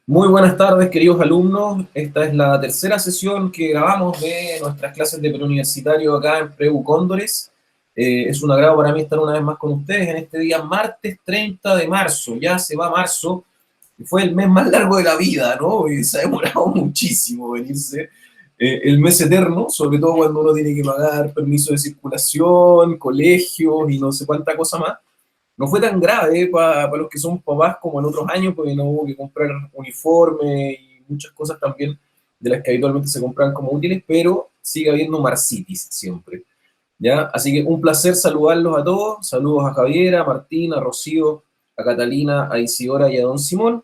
Muy buenas tardes, queridos alumnos. Esta es la tercera sesión que grabamos de nuestras clases de preuniversitario acá en Preu Cóndores. Es un agrado para mí estar una vez más con ustedes en este día martes 30 de marzo. Ya se va marzo, y fue el mes más largo de la vida, ¿no? Y se ha demorado muchísimo venirse. El mes eterno, sobre todo cuando uno tiene que pagar permiso de circulación, colegios y no sé cuánta cosa más. No fue tan grave para los que somos papás como en otros años, porque no hubo que comprar uniforme y muchas cosas también de las que habitualmente se compran como útiles, pero sigue habiendo marcitis siempre, ¿ya? Así que un placer saludarlos a todos. Saludos a Javiera, a Martín, a Rocío, a Catalina, a Isidora y a Don Simón.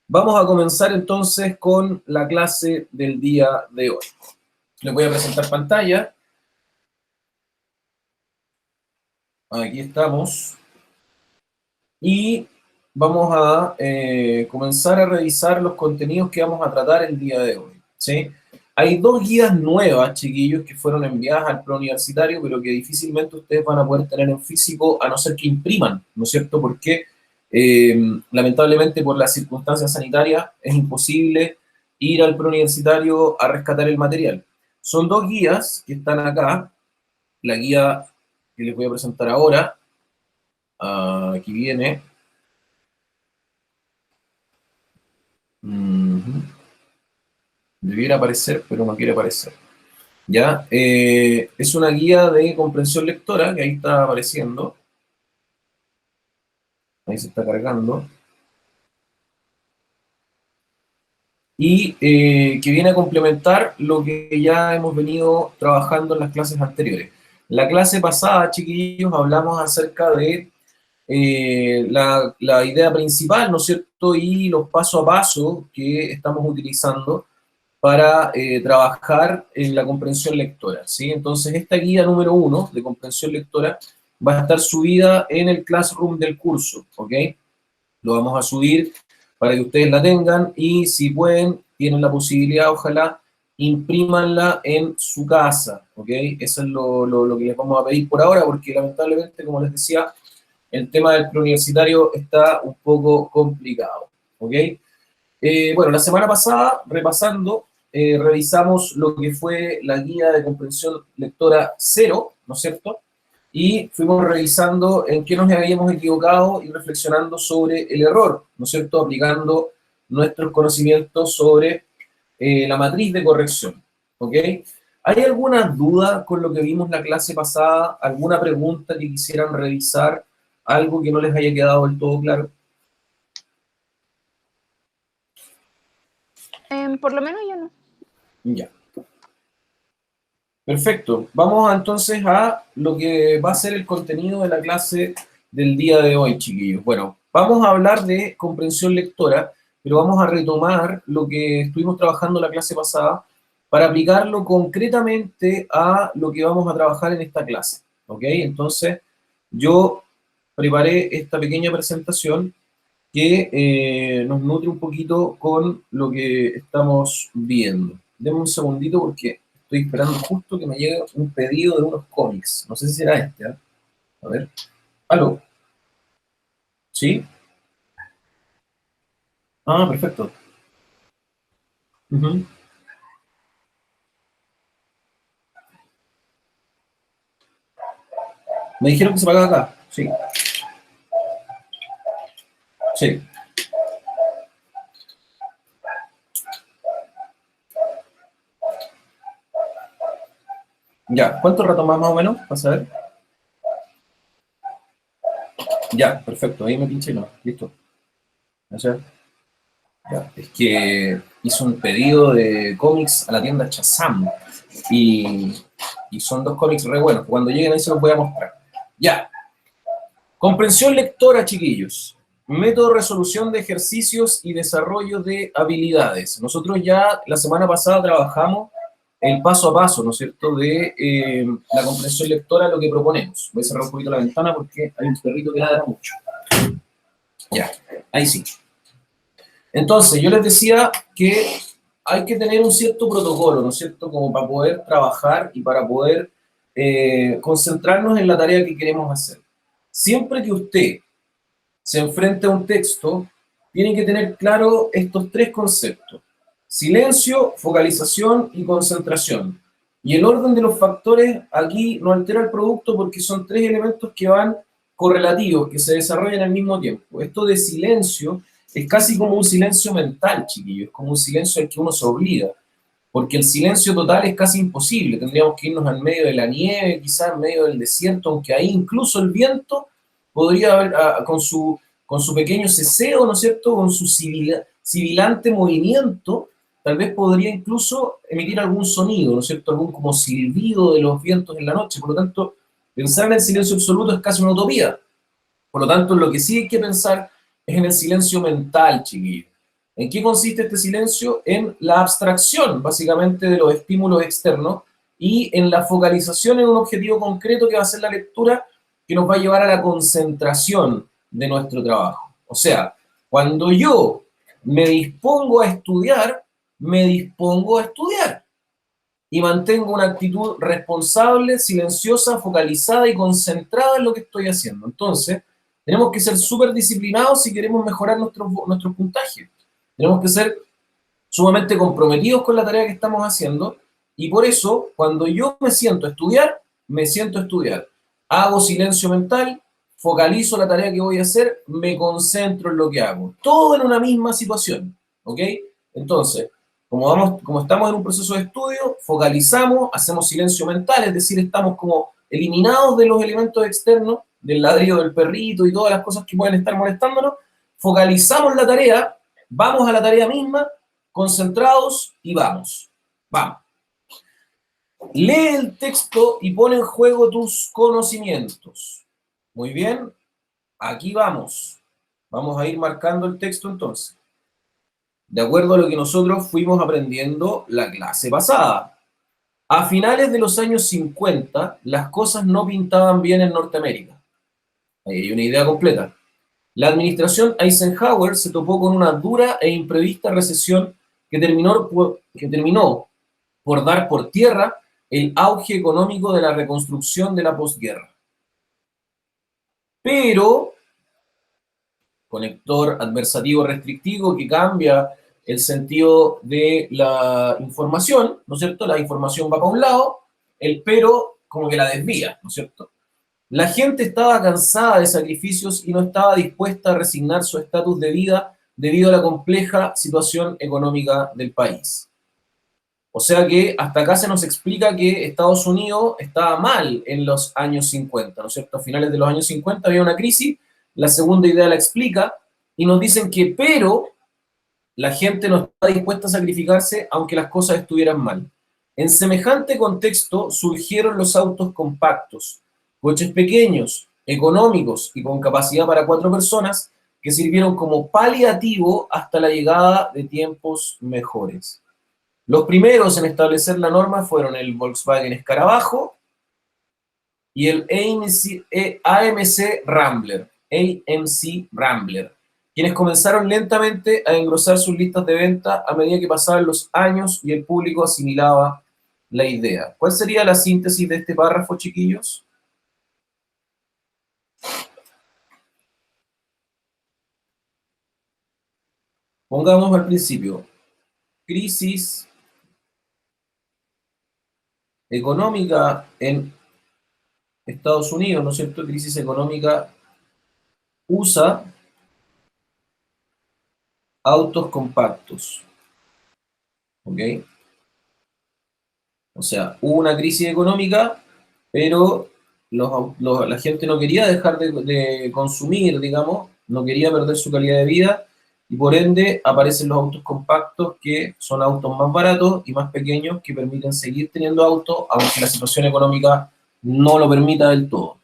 Vamos a comenzar entonces con la clase del día de hoy. Les voy a presentar pantalla. Aquí estamos. Y vamos a comenzar a revisar los contenidos que vamos a tratar el día de hoy, ¿sí? Hay dos guías nuevas, chiquillos, que fueron enviadas al preuniversitario, pero que difícilmente ustedes van a poder tener en físico, a no ser que impriman, ¿no es cierto? Porque lamentablemente por las circunstancias sanitarias es imposible ir al preuniversitario a rescatar el material. Son dos guías que están acá. La guía que les voy a presentar ahora, aquí viene. Ujú. Debiera aparecer, pero no quiere aparecer. ¿Ya? Es una guía de comprensión lectora, que ahí está apareciendo. Ahí se está cargando. Y que viene a complementar lo que ya hemos venido trabajando en las clases anteriores. La clase pasada, chiquillos, hablamos acerca de la idea principal, ¿no es cierto? Y los paso a paso que estamos utilizando para trabajar en la comprensión lectora, ¿sí? Entonces, esta guía número 1 de comprensión lectora va a estar subida en el Classroom del curso, ¿ok? Lo vamos a subir para que ustedes la tengan y si pueden, tienen la posibilidad, ojalá, imprímanla en su casa, ¿ok? Eso es lo que les vamos a pedir por ahora, porque lamentablemente, como les decía, el tema del preuniversitario está un poco complicado, ¿ok? Bueno, la semana pasada, repasando, revisamos lo que fue la guía de comprensión lectora cero, ¿no es cierto? Y fuimos revisando en qué nos habíamos equivocado y reflexionando sobre el error, ¿no es cierto? Aplicando nuestros conocimientos sobre la matriz de corrección, ¿ok? ¿Hay alguna duda con lo que vimos la clase pasada? ¿Alguna pregunta que quisieran revisar? ¿Algo que no les haya quedado del todo claro? Por lo menos yo no. Ya. Perfecto. Vamos entonces a lo que va a ser el contenido de la clase del día de hoy, chiquillos. Bueno, vamos a hablar de comprensión lectora, pero vamos a retomar lo que estuvimos trabajando la clase pasada para aplicarlo concretamente a lo que vamos a trabajar en esta clase. ¿Ok? Entonces, yo preparé esta pequeña presentación que nos nutre un poquito con lo que estamos viendo. Denme un segundito porque estoy esperando justo que me llegue un pedido de unos cómics. No sé si será este, ¿eh? A ver. ¿Aló? ¿Sí? Ah, perfecto. Ujú. Me dijeron que se pagaba acá. Sí, sí. Ya, ¿cuánto rato más o menos? ¿Vas a ver? Ya, perfecto. Ahí me pinché y no. Listo. Gracias. Ya, es que hizo un pedido de cómics a la tienda Shazam y, y son dos cómics re buenos. Cuando lleguen ahí se los voy a mostrar. Ya, comprensión lectora, chiquillos. Método de resolución de ejercicios y desarrollo de habilidades. Nosotros ya la semana pasada trabajamos el paso a paso, ¿no es cierto?, de la comprensión lectora, lo que proponemos. Voy a cerrar un poquito la ventana porque hay un perrito que ladra mucho. Ya, ahí sí. Entonces, yo les decía que hay que tener un cierto protocolo, ¿no es cierto?, como para poder trabajar y para poder concentrarnos en la tarea que queremos hacer. Siempre que usted se enfrente a un texto, tienen que tener claro estos tres conceptos: silencio, focalización y concentración. Y el orden de los factores aquí no altera el producto porque son tres elementos que van correlativos, que se desarrollan al mismo tiempo. Esto de silencio es casi como un silencio mental, chiquillos, es como un silencio al que uno se obliga, porque el silencio total es casi imposible. Tendríamos que irnos en medio de la nieve, quizás en medio del desierto, aunque ahí incluso el viento podría haber, con su pequeño ceseo, ¿no es cierto?, con su sibilante movimiento, tal vez podría incluso emitir algún sonido, ¿no es cierto?, algún como silbido de los vientos en la noche. Por lo tanto, pensar en el silencio absoluto es casi una utopía. Por lo tanto, lo que sí hay que pensar es en el silencio mental, chiquillos. ¿En qué consiste este silencio? En la abstracción, básicamente, de los estímulos externos y en la focalización en un objetivo concreto que va a ser la lectura, que nos va a llevar a la concentración de nuestro trabajo. O sea, cuando yo me dispongo a estudiar, me dispongo a estudiar y mantengo una actitud responsable, silenciosa, focalizada y concentrada en lo que estoy haciendo. Entonces, tenemos que ser súper disciplinados si queremos mejorar nuestro puntaje. Tenemos que ser sumamente comprometidos con la tarea que estamos haciendo, y por eso, cuando yo me siento a estudiar, me siento a estudiar. Hago silencio mental, focalizo la tarea que voy a hacer, me concentro en lo que hago. Todo en una misma situación, ¿ok? Entonces, como estamos en un proceso de estudio, focalizamos, hacemos silencio mental, es decir, estamos como eliminados de los elementos externos, del ladrido del perrito y todas las cosas que pueden estar molestándonos, focalizamos la tarea, vamos a la tarea misma, concentrados y vamos. Vamos. Lee el texto y pon en juego tus conocimientos. Muy bien, aquí vamos. Vamos a ir marcando el texto entonces, de acuerdo a lo que nosotros fuimos aprendiendo la clase pasada. A finales de los años 50, las cosas no pintaban bien en Norteamérica. Ahí hay una idea completa. La administración Eisenhower se topó con una dura e imprevista recesión que terminó por dar por tierra el auge económico de la reconstrucción de la posguerra. Pero, conector adversativo restrictivo que cambia el sentido de la información, ¿no es cierto? La información va para un lado, el pero como que la desvía, ¿no es cierto? La gente estaba cansada de sacrificios y no estaba dispuesta a resignar su estatus de vida debido a la compleja situación económica del país. O sea que hasta acá se nos explica que Estados Unidos estaba mal en los años 50, ¿no es cierto? A finales de los años 50 había una crisis, la segunda idea la explica, y nos dicen que, pero, la gente no está dispuesta a sacrificarse aunque las cosas estuvieran mal. En semejante contexto surgieron los autos compactos, coches pequeños, económicos y con capacidad para 4 personas, que sirvieron como paliativo hasta la llegada de tiempos mejores. Los primeros en establecer la norma fueron el Volkswagen Escarabajo y el AMC Rambler, quienes comenzaron lentamente a engrosar sus listas de venta a medida que pasaban los años y el público asimilaba la idea. ¿Cuál sería la síntesis de este párrafo, chiquillos? Pongamos al principio, crisis económica en Estados Unidos, ¿no es cierto? Crisis económica, USA autos compactos. ¿Ok? O sea, hubo una crisis económica, pero la gente no quería dejar de consumir, digamos, no quería perder su calidad de vida, y por ende aparecen los autos compactos, que son autos más baratos y más pequeños, que permiten seguir teniendo autos, aunque la situación económica no lo permita del todo.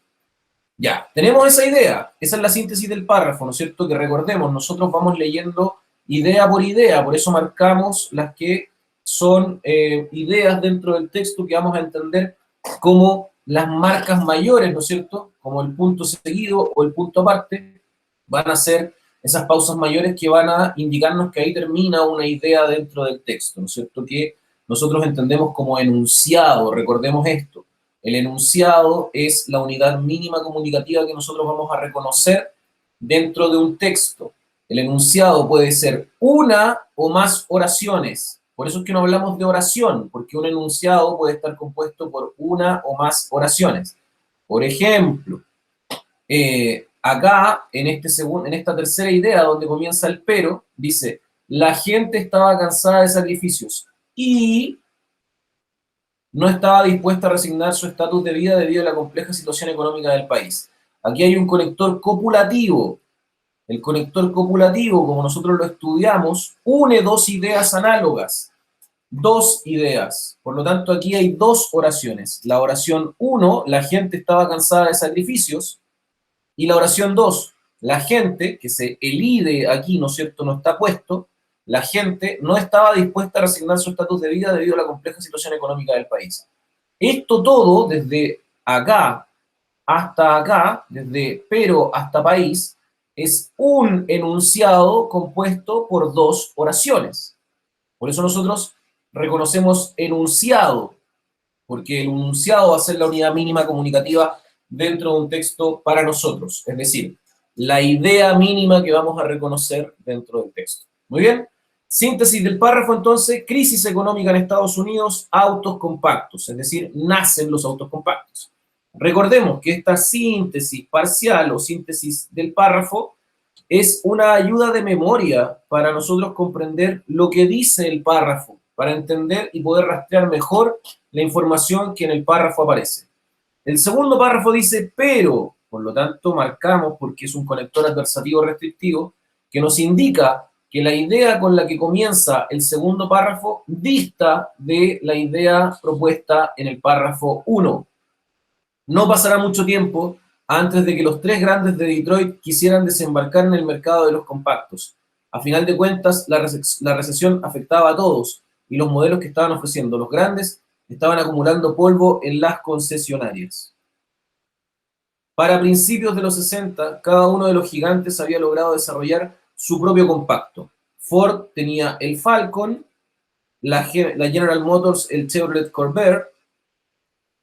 Ya, tenemos esa idea, esa es la síntesis del párrafo, ¿no es cierto? Que recordemos, nosotros vamos leyendo idea por idea, por eso marcamos las que son ideas dentro del texto que vamos a entender como las marcas mayores, ¿no es cierto? Como el punto seguido o el punto aparte, van a ser esas pausas mayores que van a indicarnos que ahí termina una idea dentro del texto, ¿no es cierto? Que nosotros entendemos como enunciado, recordemos esto. El enunciado es la unidad mínima comunicativa que nosotros vamos a reconocer dentro de un texto. El enunciado puede ser una o más oraciones. Por eso es que no hablamos de oración, porque un enunciado puede estar compuesto por una o más oraciones. Por ejemplo, acá, en esta tercera idea, donde comienza el pero, dice, la gente estaba cansada de sacrificios y no estaba dispuesta a resignar su estatus de vida debido a la compleja situación económica del país. Aquí hay un conector copulativo. El conector copulativo, como nosotros lo estudiamos, une dos ideas análogas. Dos ideas. Por lo tanto, aquí hay dos oraciones. La oración 1, la gente estaba cansada de sacrificios, y la oración 2, la gente, que se elide aquí, ¿no es cierto?, no está puesto, la gente no estaba dispuesta a resignar su estatus de vida debido a la compleja situación económica del país. Esto todo, desde acá hasta acá, desde pero hasta país, es un enunciado compuesto por dos oraciones. Por eso nosotros reconocemos enunciado, porque el enunciado va a ser la unidad mínima comunicativa dentro de un texto para nosotros, es decir, la idea mínima que vamos a reconocer dentro del texto. Muy bien. Síntesis del párrafo, entonces, crisis económica en Estados Unidos, autos compactos, es decir, nacen los autos compactos. Recordemos que esta síntesis parcial o síntesis del párrafo es una ayuda de memoria para nosotros comprender lo que dice el párrafo, para entender y poder rastrear mejor la información que en el párrafo aparece. El segundo párrafo dice pero, por lo tanto marcamos, porque es un conector adversativo restrictivo, que nos indica que la idea con la que comienza el segundo párrafo dista de la idea propuesta en el párrafo 1. No pasará mucho tiempo antes de que los tres grandes de Detroit quisieran desembarcar en el mercado de los compactos. A final de cuentas, la recesión afectaba a todos y los modelos que estaban ofreciendo los grandes estaban acumulando polvo en las concesionarias. Para principios de los 60, cada uno de los gigantes había logrado desarrollar su propio compacto. Ford tenía el Falcon, la General Motors el Chevrolet Corvair,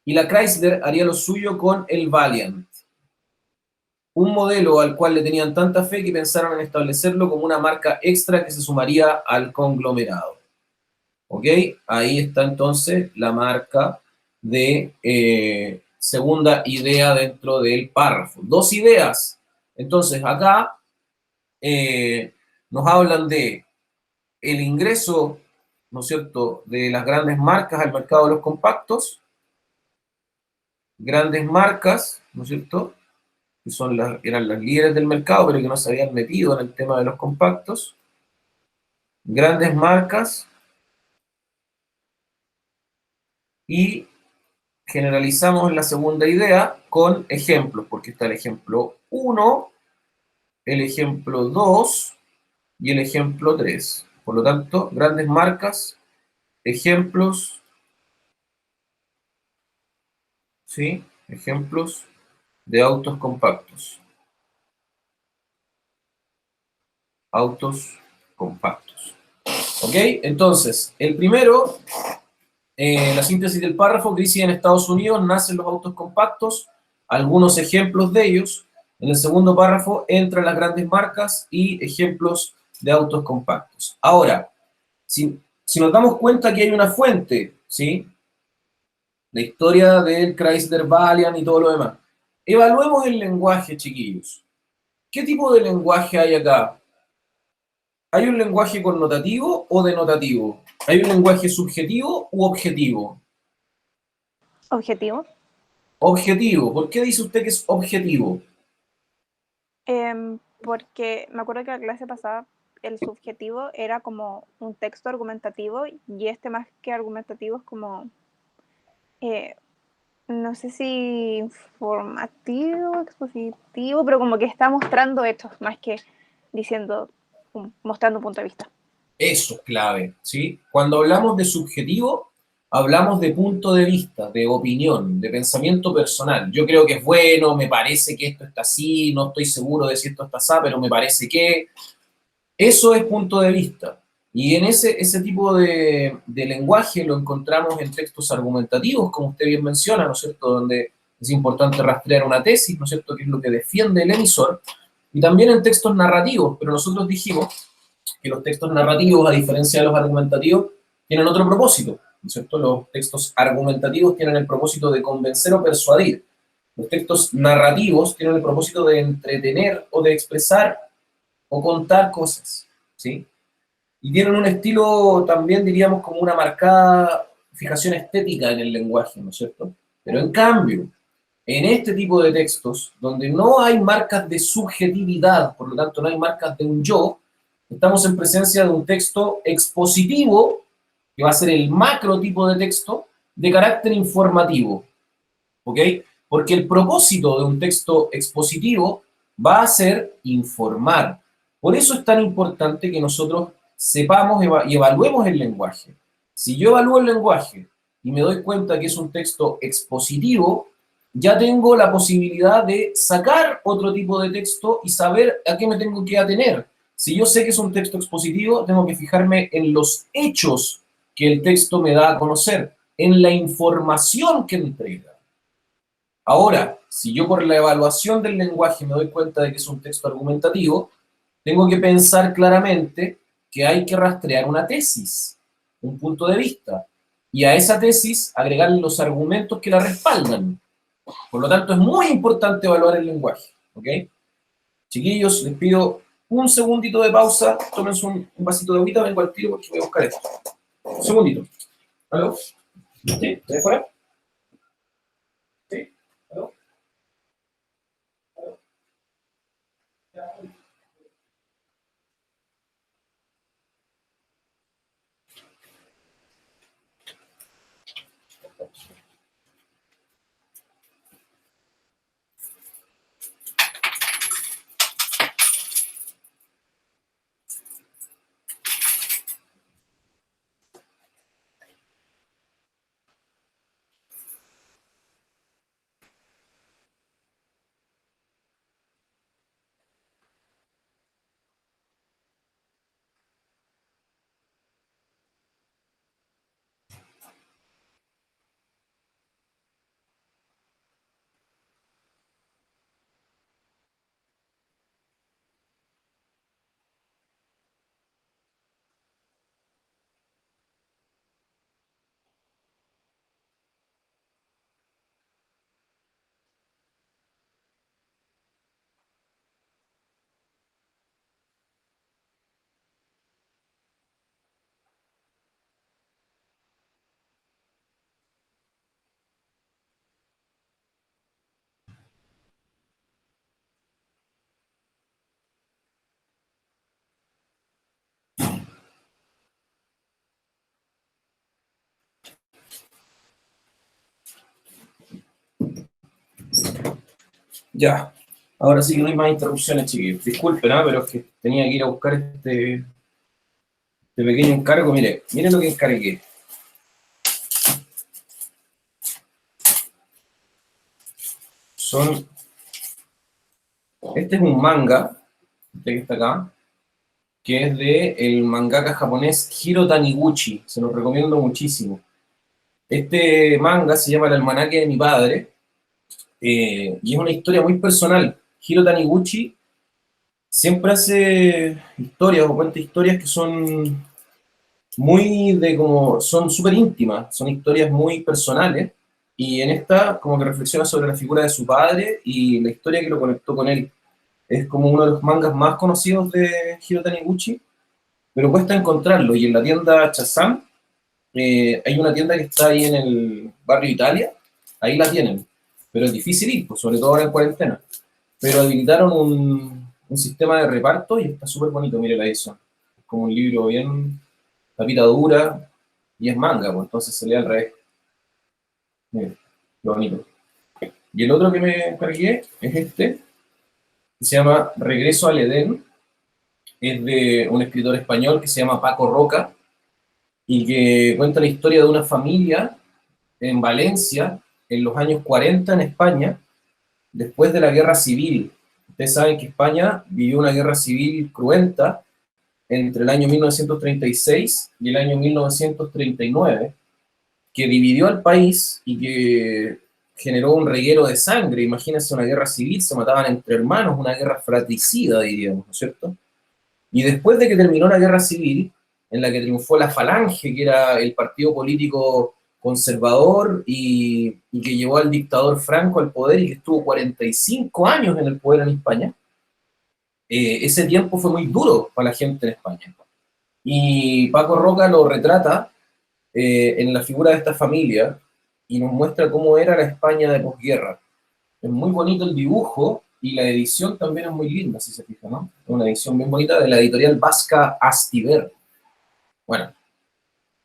y la Chrysler haría lo suyo con el Valiant. Un modelo al cual le tenían tanta fe que pensaron en establecerlo como una marca extra que se sumaría al conglomerado. ¿Ok? Ahí está entonces la marca de segunda idea dentro del párrafo. Dos ideas. Entonces, acá nos hablan de el ingreso, ¿no es cierto?, de las grandes marcas al mercado de los compactos. Grandes marcas, ¿no es cierto?, que eran las líderes del mercado, pero que no se habían metido en el tema de los compactos. Grandes marcas y generalizamos la segunda idea con ejemplos, porque está el ejemplo 1, el ejemplo 2 y el ejemplo 3. Por lo tanto, grandes marcas, ejemplos, ¿sí? Ejemplos de autos compactos. Autos compactos. ¿Ok? Entonces, el primero, la síntesis del párrafo, crisis en Estados Unidos, nacen los autos compactos, algunos ejemplos de ellos. En el segundo párrafo entran las grandes marcas y ejemplos de autos compactos. Ahora, si nos damos cuenta que hay una fuente, ¿sí?, la historia del Chrysler Valiant y todo lo demás. Evaluemos el lenguaje, chiquillos. ¿Qué tipo de lenguaje hay acá? ¿Hay un lenguaje connotativo o denotativo? ¿Hay un lenguaje subjetivo u objetivo? Objetivo. Objetivo. ¿Por qué dice usted que es objetivo? Porque me acuerdo que la clase pasada el subjetivo era como un texto argumentativo y este más que argumentativo es como, no sé si informativo, expositivo, pero como que está mostrando hechos más que diciendo, mostrando un punto de vista. Eso es clave, ¿sí? Cuando hablamos de subjetivo, hablamos de punto de vista, de opinión, de pensamiento personal. Yo creo que es bueno, me parece que esto está así, no estoy seguro de si esto está así, pero me parece que... Eso es punto de vista. Y en ese tipo de lenguaje lo encontramos en textos argumentativos, como usted bien menciona, ¿no es cierto?, donde es importante rastrear una tesis, ¿no es cierto?, que es lo que defiende el emisor. y también en textos narrativos, pero nosotros dijimos que los textos narrativos, a diferencia de los argumentativos, tienen otro propósito, ¿no es cierto? Los textos argumentativos tienen el propósito de convencer o persuadir. Los textos narrativos tienen el propósito de entretener o de expresar o contar cosas, ¿sí? Y tienen un estilo también, diríamos, como una marcada fijación estética en el lenguaje, ¿no es cierto? Pero en cambio, en este tipo de textos, donde no hay marcas de subjetividad, por lo tanto no hay marcas de un yo, estamos en presencia de un texto expositivo, que va a ser el macro tipo de texto, de carácter informativo, ¿ok? Porque el propósito de un texto expositivo va a ser informar. Por eso es tan importante que nosotros sepamos y evaluemos el lenguaje. Si yo evalúo el lenguaje y me doy cuenta que es un texto expositivo, ya tengo la posibilidad de sacar otro tipo de texto y saber a qué me tengo que atener. Si yo sé que es un texto expositivo, tengo que fijarme en los hechos que el texto me da a conocer, en la información que entrega. Ahora, si yo por la evaluación del lenguaje me doy cuenta de que es un texto argumentativo, tengo que pensar claramente que hay que rastrear una tesis, un punto de vista, y a esa tesis agregarle los argumentos que la respaldan. Por lo tanto, es muy importante evaluar el lenguaje, ¿ok? Chiquillos, les pido un segundito de pausa, tómense un vasito de agüita, vengo al tiro porque voy a buscar esto. Un segundito. ¿Aló? ¿Sí? ¿Estás fuera? ¿Sí? ¿Aló? Ya, ahora sí que no hay más interrupciones, chiquillos. Disculpen, pero es que tenía que ir a buscar este pequeño encargo. Mire, miren lo que encargué. Son, este es un manga, este que está acá, que es de el mangaka japonés Hiro Taniguchi. Se los recomiendo muchísimo. Este manga se llama El almanaque de mi padre, y es una historia muy personal. Hiro Taniguchi siempre hace historias o cuenta historias que son muy de como, son súper íntimas, son historias muy personales, y en esta como que reflexiona sobre la figura de su padre y la historia que lo conectó con él. Es como uno de los mangas más conocidos de Hiro Taniguchi, pero cuesta encontrarlo, y en la tienda Chazam, hay una tienda que está ahí en el barrio Italia, ahí la tienen, pero es difícil ir, pues, sobre todo ahora en cuarentena. Pero habilitaron un sistema de reparto y está súper bonito, mire la edición. Es como un libro bien tapita dura y es manga, pues entonces se lee al revés. Mire, qué bonito. Y el otro que me encargué es este, que se llama Regreso al Edén. Es de un escritor español que se llama Paco Roca y que cuenta la historia de una familia en Valencia en los años 40 en España, después de la Guerra Civil. Ustedes saben que España vivió una guerra civil cruenta entre el año 1936 y el año 1939, que dividió al país y que generó un reguero de sangre. Imagínense una guerra civil, se mataban entre hermanos, una guerra fratricida, diríamos, ¿no es cierto? Y después de que terminó la guerra civil, en la que triunfó la Falange, que era el partido político conservador y que llevó al dictador Franco al poder y que estuvo 45 años en el poder en España, ese tiempo fue muy duro para la gente en España. Y Paco Roca lo retrata en la figura de esta familia y nos muestra cómo era la España de posguerra. Es muy bonito el dibujo y la edición también es muy linda, si se fijan, ¿no? Es una edición bien bonita de la editorial vasca Astiber. Bueno,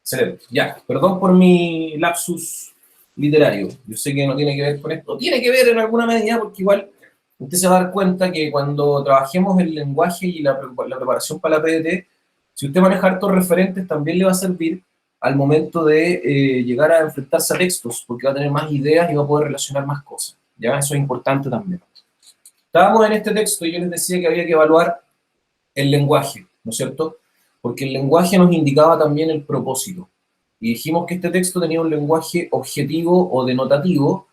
excelente. Ya, perdón por mi lapsus literario. Yo sé que no tiene que ver con esto. Tiene que ver en alguna medida porque igual usted se va a dar cuenta que cuando trabajemos el lenguaje y la preparación para la PDT, si usted maneja hartos referentes, también le va a servir al momento de llegar a enfrentarse a textos, porque va a tener más ideas y va a poder relacionar más cosas. ¿Ya? Eso es importante también. Estábamos en este texto y yo les decía que había que evaluar el lenguaje, ¿no es cierto? Porque el lenguaje nos indicaba también el propósito. Y dijimos que este texto tenía un lenguaje objetivo o denotativo,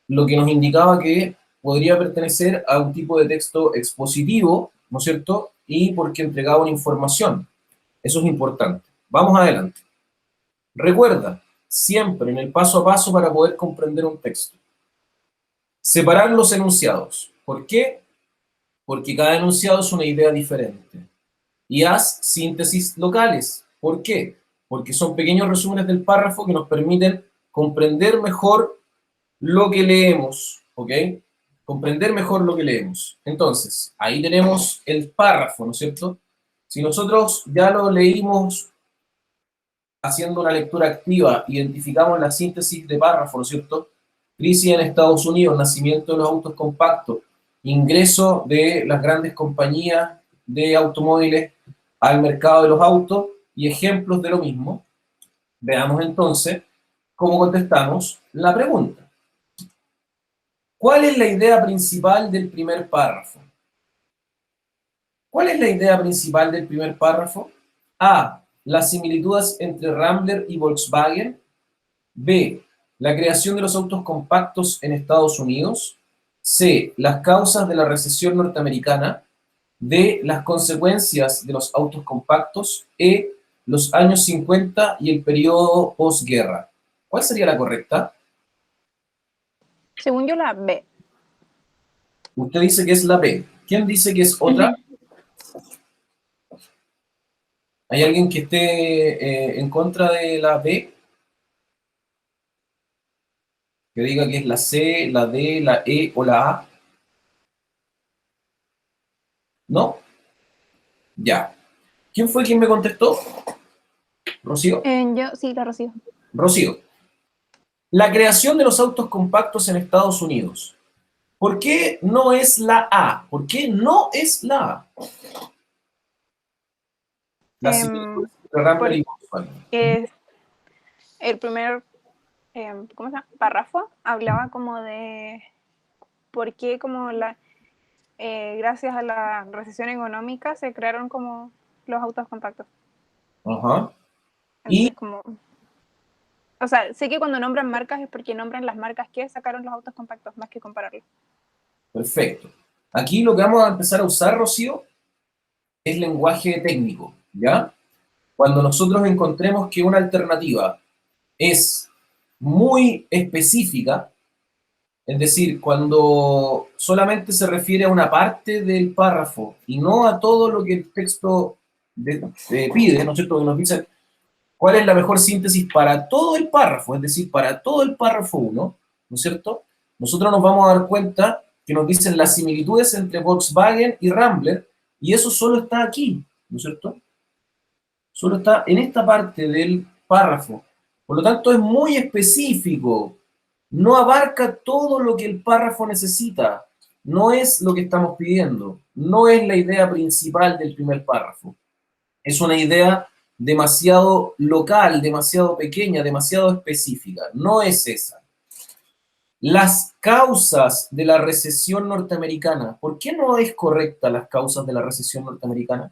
lo que nos indicaba que podría pertenecer a un tipo de texto expositivo, ¿no es cierto? Y porque entregaba una información. Eso es importante. Vamos adelante. Recuerda, siempre en el paso a paso para poder comprender un texto. Separar los enunciados. ¿Por qué? Porque cada enunciado es una idea diferente. Y haz síntesis locales. ¿Por qué? Porque son pequeños resúmenes del párrafo que nos permiten comprender mejor lo que leemos, ¿ok? Comprender mejor lo que leemos. Entonces, ahí tenemos el párrafo, ¿no es cierto? Si nosotros ya lo leímos haciendo una lectura activa, identificamos la síntesis de párrafo, ¿no es cierto? Crisis en Estados Unidos, nacimiento de los autos compactos, ingreso de las grandes compañías de automóviles al mercado de los autos y ejemplos de lo mismo. Veamos entonces cómo contestamos la pregunta. ¿Cuál es la idea principal del primer párrafo? ¿Cuál es la idea principal del primer párrafo? A. Las similitudes entre Rambler y Volkswagen. B. La creación de los autos compactos en Estados Unidos. C. Las causas de la recesión norteamericana. D. Las consecuencias de los autos compactos. E. Los años 50 y el periodo posguerra. ¿Cuál sería la correcta? Según yo, la B. Usted dice que es la B. ¿Quién dice que es otra? ¿Hay alguien que esté en contra de la B? Que diga que es la C, la D, la E o la A. ¿No? Ya. ¿Quién fue quien me contestó? Rocío. Yo, sí, la recibo. Rocío. La creación de los autos compactos en Estados Unidos. ¿Por qué no es la A? ¿Por qué no es la A? La similitud entre Rambler y Porque Volkswagen. el primer, ¿cómo se llama? Párrafo hablaba como de por qué como gracias a la recesión económica se crearon como los autos compactos. Ajá. Y, Entonces como, o sea, sé que cuando nombran marcas es porque nombran las marcas que sacaron los autos compactos, más que compararlos. perfecto. Aquí lo que vamos a empezar a usar, Rocío, es lenguaje técnico, ¿ya? Cuando nosotros encontremos que una alternativa es muy específica, es decir, cuando solamente se refiere a una parte del párrafo y no a todo lo que el texto pide, ¿no es cierto? Que nos dice cuál es la mejor síntesis para todo el párrafo, es decir, para todo el párrafo 1, ¿no es cierto? Nosotros nos vamos a dar cuenta que nos dicen las similitudes entre Volkswagen y Rambler, y eso solo está aquí, ¿no es cierto? Solo está en esta parte del párrafo. Por lo tanto, es muy específico. No abarca todo lo que el párrafo necesita. No es lo que estamos pidiendo. No es la idea principal del primer párrafo. Es una idea demasiado local, demasiado pequeña, demasiado específica. No es esa. Las causas de la recesión norteamericana. ¿Por qué no es correcta las causas de la recesión norteamericana?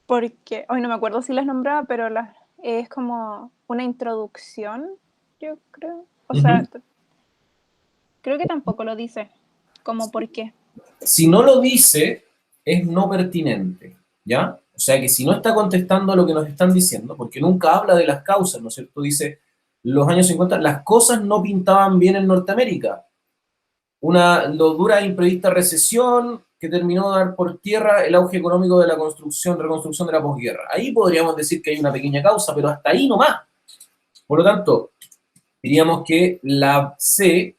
Porque, hoy no me acuerdo si las nombraba, pero es como una introducción, yo creo. O sea, creo que tampoco lo dice. ¿Cómo por qué? Si no lo dice, es no pertinente, ¿ya? O sea que si no está contestando a lo que nos están diciendo, porque nunca habla de las causas, ¿no es cierto? Dice, los años 50, las cosas no pintaban bien en Norteamérica. Una dura e imprevista recesión que terminó de dar por tierra el auge económico de la construcción, reconstrucción de la posguerra. Ahí podríamos decir que hay una pequeña causa, pero hasta ahí nomás. Por lo tanto, diríamos que la C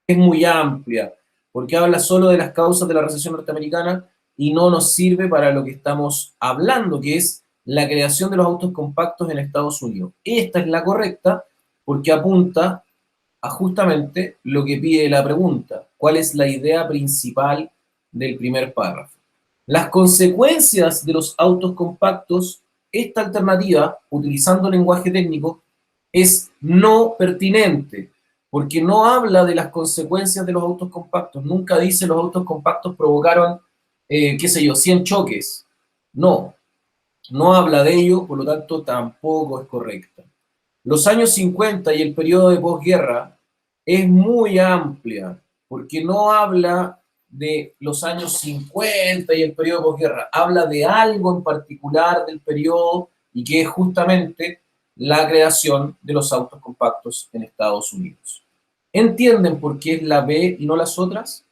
es muy amplia, porque habla solo de las causas de la recesión norteamericana y no nos sirve para lo que estamos hablando, que es la creación de los autos compactos en Estados Unidos. Esta es la correcta porque apunta a justamente lo que pide la pregunta. ¿Cuál es la idea principal del primer párrafo? Las consecuencias de los autos compactos, esta alternativa, utilizando lenguaje técnico, es no pertinente, porque no habla de las consecuencias de los autos compactos. Nunca dice los autos compactos provocaron, qué sé yo, 100 choques. No, no habla de ello, por lo tanto tampoco es correcta. Los años 50 y el periodo de posguerra es muy amplia, porque no habla de los años 50 y el periodo de posguerra, habla de algo en particular del periodo y que es justamente la creación de los autos compactos en Estados Unidos. ¿Entienden por qué es la B y no las otras?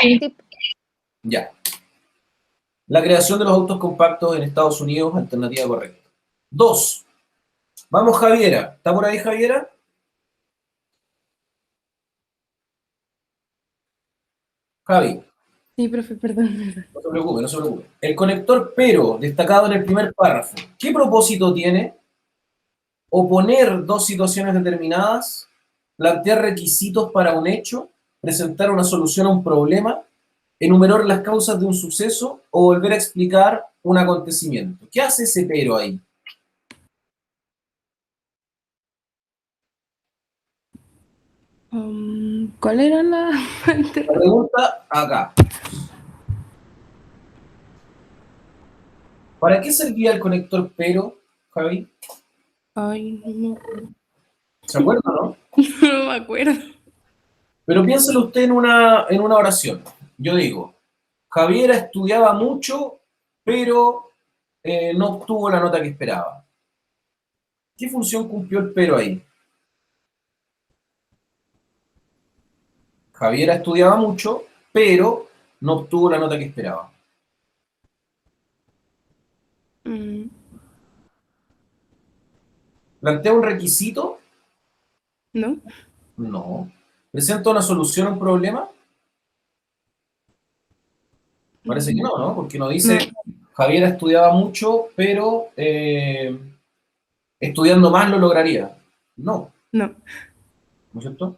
Sí. Ya. La creación de los autos compactos en Estados Unidos, alternativa correcta. 2. Vamos, Javiera. ¿Está por ahí, Javiera? Javi. Sí, profe, perdón. No se preocupe, no se preocupe. El conector pero, destacado en el primer párrafo, ¿qué propósito tiene? Oponer dos situaciones determinadas, plantear requisitos para un hecho, presentar una solución a un problema, enumerar las causas de un suceso o volver a explicar un acontecimiento. ¿Qué hace ese pero ahí? ¿Cuál era la La pregunta acá. ¿Para qué servía el conector pero, Javi? Ay, no, ¿Se acuerda, no? no me acuerdo. Pero piénselo usted en una oración. Yo digo, Javiera estudiaba mucho, pero no obtuvo la nota que esperaba. ¿Qué función cumplió el pero ahí? Javiera estudiaba mucho, pero no obtuvo la nota que esperaba. Mm, ¿Plantea un requisito? ¿No? No. ¿Presenta una solución a un problema? Parece que no, ¿no? Porque no No, dice, Javiera estudiaba mucho, pero estudiando más lo lograría. No, no. ¿no es cierto?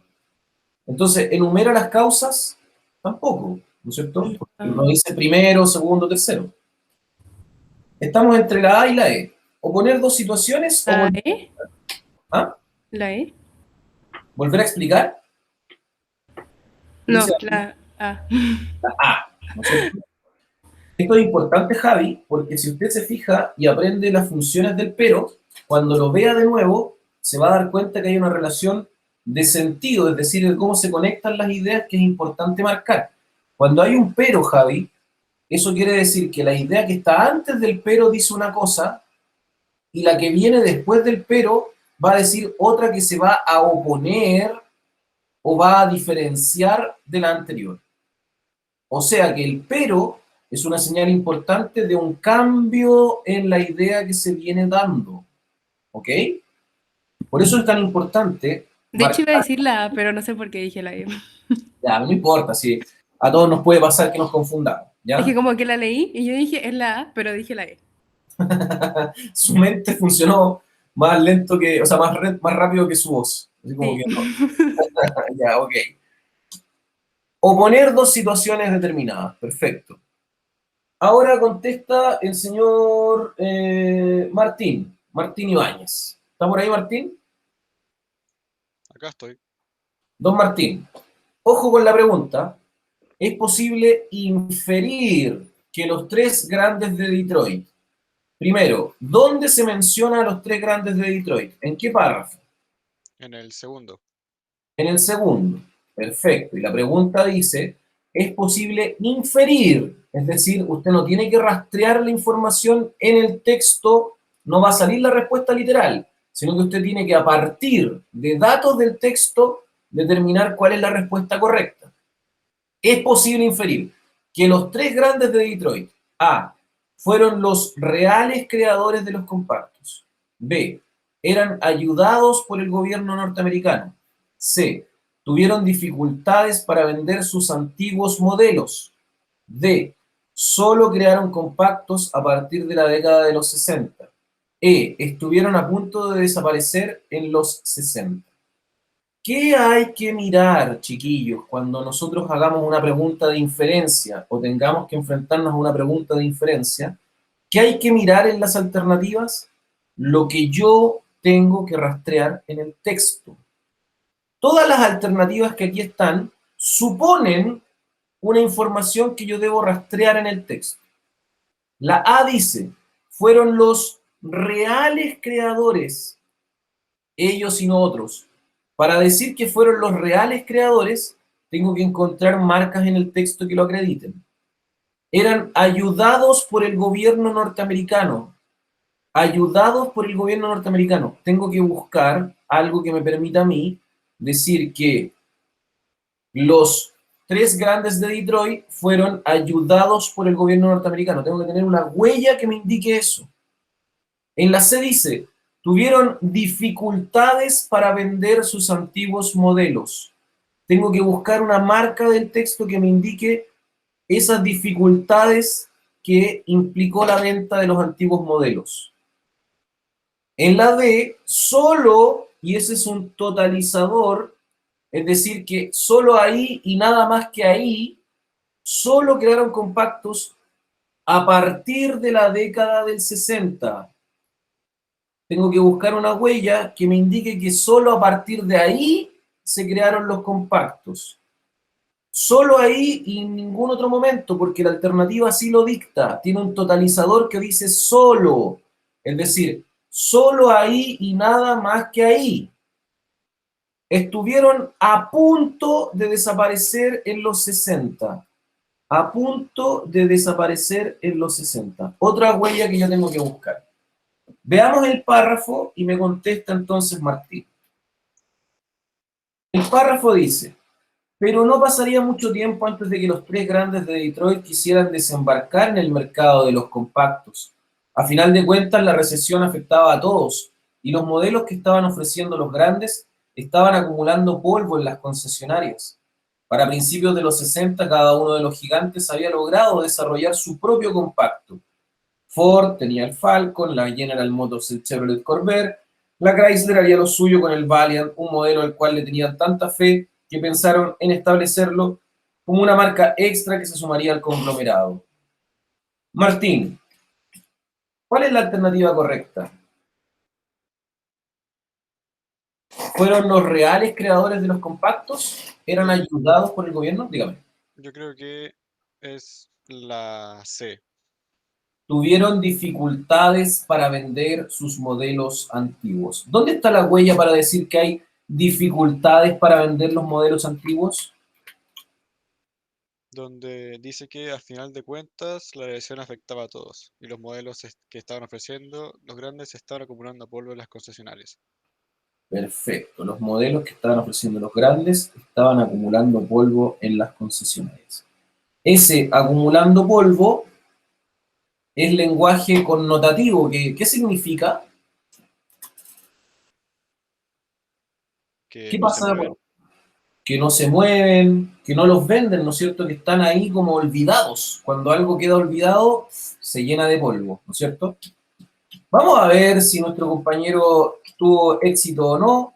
Entonces, enumera las causas, tampoco, ¿no es cierto? Porque no Ah, dice primero, segundo, tercero. Estamos entre la A y la E. O poner dos situaciones o ¿La E? ¿ah? ¿La E? Volver a explicar. No, Dice la A. la A, ¿no es cierto? Esto es importante, Javi, porque si usted se fija y aprende las funciones del pero, cuando lo vea de nuevo, se va a dar cuenta que hay una relación de sentido, es decir, de cómo se conectan las ideas que es importante marcar. Cuando hay un pero, Javi, eso quiere decir que la idea que está antes del pero dice una cosa y la que viene después del pero va a decir otra que se va a oponer o va a diferenciar de la anterior. O sea que el pero es una señal importante de un cambio en la idea que se viene dando. ¿Ok? Por eso es tan importante De hecho, iba a marcar. decir la A, pero no sé por qué dije la E. Ya, no importa, si a todos nos puede pasar que nos confundamos. Es que ¿Ya? como que la leí y yo dije es la A, pero dije la E. Su mente funcionó más lento que, o sea, más rápido que su voz. Así como Sí. que no. Ya, ok. Oponer dos situaciones determinadas. Perfecto. Ahora contesta el señor Martín Ibáñez. ¿Está por ahí, Martín? Acá estoy. Don Martín, ojo con la pregunta. ¿Es posible inferir que los tres grandes de Detroit, Primero, ¿dónde se menciona a los tres grandes de Detroit? ¿En qué párrafo? En el segundo. En el segundo. Perfecto. Y la pregunta dice, ¿es posible inferir? Es decir, usted no tiene que rastrear la información en el texto, no va a salir la respuesta literal, sino que usted tiene que, a partir de datos del texto, determinar cuál es la respuesta correcta. Es posible inferir que los tres grandes de Detroit, A, fueron los reales creadores de los compactos. B, eran ayudados por el gobierno norteamericano. C, tuvieron dificultades para vender sus antiguos modelos. D, solo crearon compactos a partir de la década de los 60. E, estuvieron a punto de desaparecer en los 60. ¿Qué hay que mirar, chiquillos, cuando nosotros hagamos una pregunta de inferencia o tengamos que enfrentarnos a una pregunta de inferencia? ¿Qué hay que mirar en las alternativas? Lo que yo tengo que rastrear en el texto. Todas las alternativas que aquí están suponen una información que yo debo rastrear en el texto. La A dice, fueron los reales creadores, ellos y no otros. Para decir que fueron los reales creadores, tengo que encontrar marcas en el texto que lo acrediten. Eran ayudados por el gobierno norteamericano. Ayudados por el gobierno norteamericano. Tengo que buscar algo que me permita a mí decir que los tres grandes de Detroit fueron ayudados por el gobierno norteamericano. Tengo que tener una huella que me indique eso. En la C dice, tuvieron dificultades para vender sus antiguos modelos. Tengo que buscar una marca del texto que me indique esas dificultades que implicó la venta de los antiguos modelos. En la D, solo, y ese es un totalizador, es decir, que solo ahí y nada más que ahí, solo crearon compactos a partir de la década del 60. Tengo que buscar una huella que me indique que solo a partir de ahí se crearon los compactos. Solo ahí y en ningún otro momento, porque la alternativa sí lo dicta. Tiene un totalizador que dice solo. Es decir, solo ahí y nada más que ahí. Estuvieron a punto de desaparecer en los 60. A punto de desaparecer en los 60. Otra huella que yo tengo que buscar. Veamos el párrafo y me contesta entonces Martín. El párrafo dice, pero no pasaría mucho tiempo antes de que los tres grandes de Detroit quisieran desembarcar en el mercado de los compactos. A final de cuentas, la recesión afectaba a todos y los modelos que estaban ofreciendo los grandes estaban acumulando polvo en las concesionarias. Para principios de los 60, cada uno de los gigantes había logrado desarrollar su propio compacto. Ford tenía el Falcon, la General Motors el Chevrolet Corvair, la Chrysler haría lo suyo con el Valiant, un modelo al cual le tenían tanta fe que pensaron en establecerlo como una marca extra que se sumaría al conglomerado. Martín, ¿cuál es la alternativa correcta? ¿Fueron los reales creadores de los compactos? ¿Eran ayudados por el gobierno? Dígame. Yo creo que es la C. Tuvieron dificultades para vender sus modelos antiguos. ¿Dónde está la huella para decir que hay dificultades para vender los modelos antiguos? Donde dice que al final de cuentas la recesión afectaba a todos y los modelos que estaban ofreciendo los grandes estaban acumulando polvo en las concesionarias. Perfecto. Los modelos que estaban ofreciendo los grandes estaban acumulando polvo en las concesionarias. Ese acumulando polvo es lenguaje connotativo. ¿Qué significa? Que ¿Qué no se pasa? mueven. Que no se mueven, que no los venden, ¿no es cierto? Que están ahí como olvidados. Cuando algo queda olvidado, se llena de polvo, ¿no es cierto? Vamos a ver si nuestro compañero tuvo éxito o no.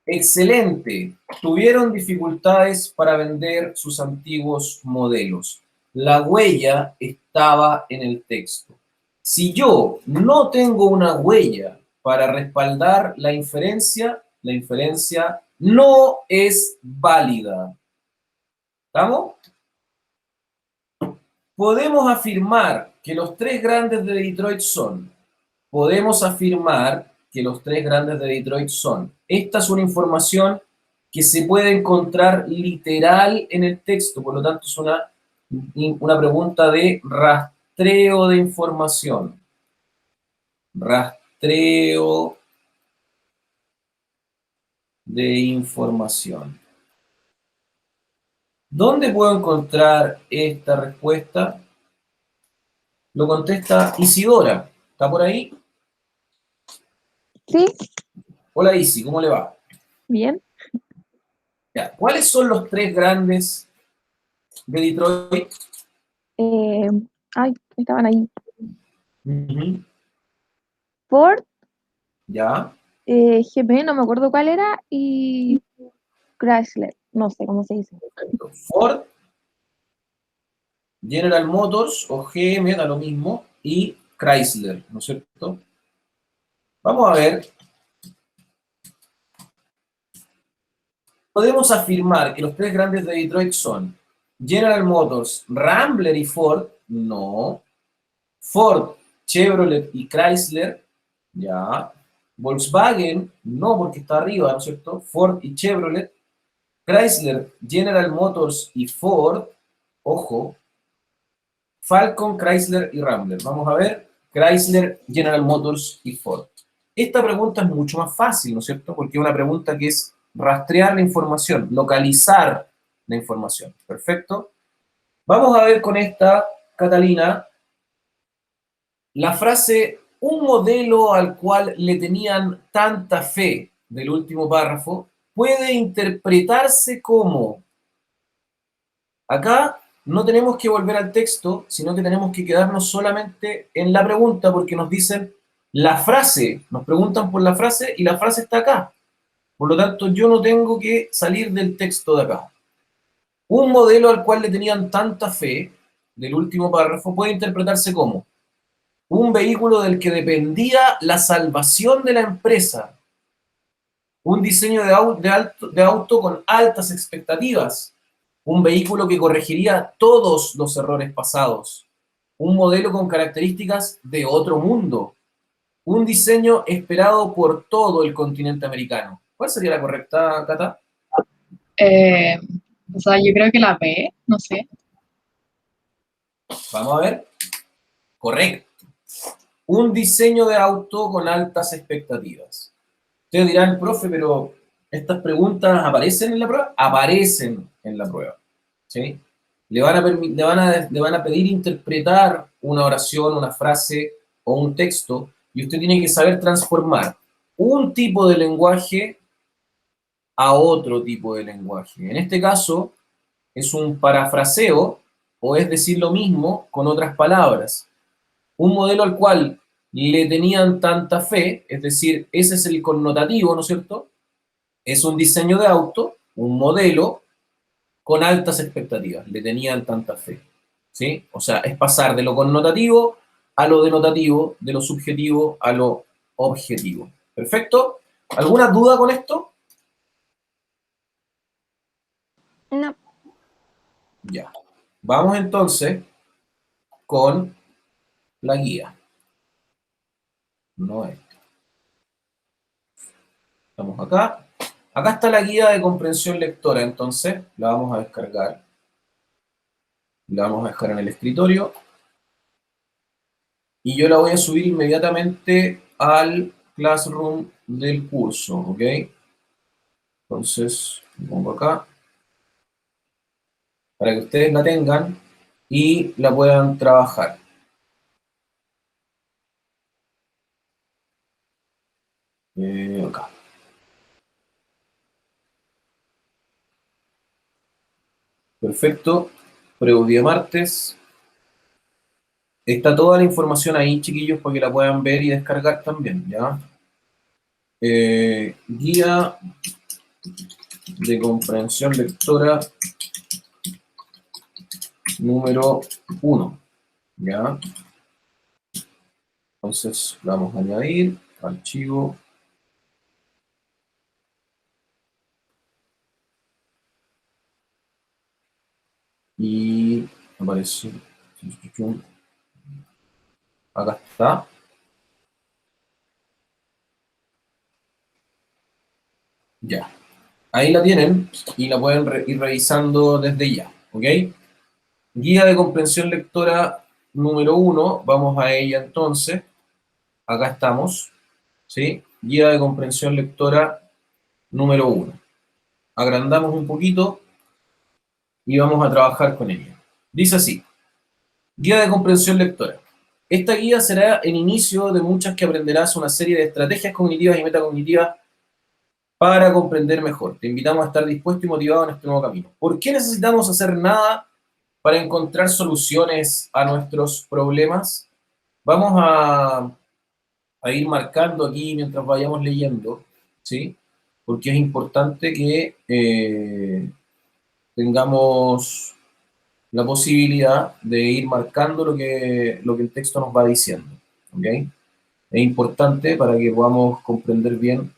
Excelente. Tuvieron dificultades para vender sus antiguos modelos. La huella estaba en el texto. Si yo no tengo una huella para respaldar la inferencia no es válida. ¿Estamos? Podemos afirmar que los tres grandes de Detroit son podemos afirmar que los tres grandes de Detroit son. Esta es una información que se puede encontrar literal en el texto, por lo tanto es una pregunta de rastreo de información. Rastreo de información. ¿Dónde puedo encontrar esta respuesta? Lo contesta Isidora. ¿Está por ahí? Sí, Hola Isi, ¿cómo le va? bien. Ya, ¿cuáles son los tres grandes de Detroit? Eh, Ay, estaban ahí. Ujú. Ford, Ya, GP, no me acuerdo cuál era, y Chrysler, no sé cómo se dice. perfecto. Ford, General Motors o GM, da lo mismo, y Chrysler, ¿no es cierto? Vamos a ver. Podemos afirmar que los tres grandes de Detroit son General Motors, Rambler y Ford. No. Ford, Chevrolet y Chrysler. Ya. Volkswagen, no, porque está arriba, ¿no es cierto? Ford y Chevrolet. Chrysler, General Motors y Ford. Ojo. Falcon, Chrysler y Rambler. Vamos a ver. Chrysler, General Motors y Ford. Esta pregunta es mucho más fácil, ¿no es cierto? Porque es una pregunta que es rastrear la información, localizar la información. Perfecto. Vamos a ver con esta, Catalina, la frase un modelo al cual le tenían tanta fe del último párrafo puede interpretarse como, acá no tenemos que volver al texto, sino que tenemos que quedarnos solamente en la pregunta porque nos dicen la frase, nos preguntan por la frase y la frase está acá. Por lo tanto, yo no tengo que salir del texto de acá. Un modelo al cual le tenían tanta fe del último párrafo puede interpretarse como un vehículo del que dependía la salvación de la empresa, un diseño de auto con altas expectativas, un vehículo que corregiría todos los errores pasados, un modelo con características de otro mundo, un diseño esperado por todo el continente americano. ¿Cuál sería la correcta, Cata? Eh, o sea, yo creo que la B, no sé. Vamos a ver. Correcto. Un diseño de auto con altas expectativas. Ustedes dirán, profe, pero estas preguntas aparecen en la prueba. Aparecen en la prueba. ¿Sí? Le van a pedir interpretar una oración, una frase o un texto y usted tiene que saber transformar un tipo de lenguaje a otro tipo de lenguaje. En este caso, es un parafraseo o es decir lo mismo con otras palabras. Un modelo al cual le tenían tanta fe, es decir, ese es el connotativo, ¿no es cierto? Es un diseño de auto, un modelo con altas expectativas, le tenían tanta fe, ¿sí? O sea, es pasar de lo connotativo a lo denotativo, de lo subjetivo a lo objetivo. ¿Perfecto? ¿Alguna duda con esto? No, Ya. Vamos entonces con la guía. No es. Estamos acá. Acá está la guía de comprensión lectora, entonces la vamos a descargar. La vamos a dejar en el escritorio. Y yo la voy a subir inmediatamente al Classroom del curso, ¿ok? Entonces, lo pongo acá para que ustedes la tengan y la puedan trabajar. Acá. Perfecto. Prueba día martes. Está toda la información ahí, chiquillos, para que la puedan ver y descargar también, ¿ya? Guía de comprensión lectora número 1, ¿ya? Entonces, vamos a añadir archivo. Y aparece. Acá está. Ya. Ahí la tienen y la pueden ir revisando desde ya, ¿ok? Guía de comprensión lectora número 1, vamos a ella entonces. Acá estamos, ¿sí? Guía de comprensión lectora número 1. Agrandamos un poquito y vamos a trabajar con ella. Dice así, guía de comprensión lectora. Esta guía será el inicio de muchas que aprenderás una serie de estrategias cognitivas y metacognitivas para comprender mejor. Te invitamos a estar dispuesto y motivado en este nuevo camino. ¿Por qué necesitamos hacer nada para encontrar soluciones a nuestros problemas? Vamos a ir marcando aquí mientras vayamos leyendo, ¿sí? Porque es importante que tengamos la posibilidad de ir marcando lo que el texto nos va diciendo, ¿ok? Es importante para que podamos comprender bien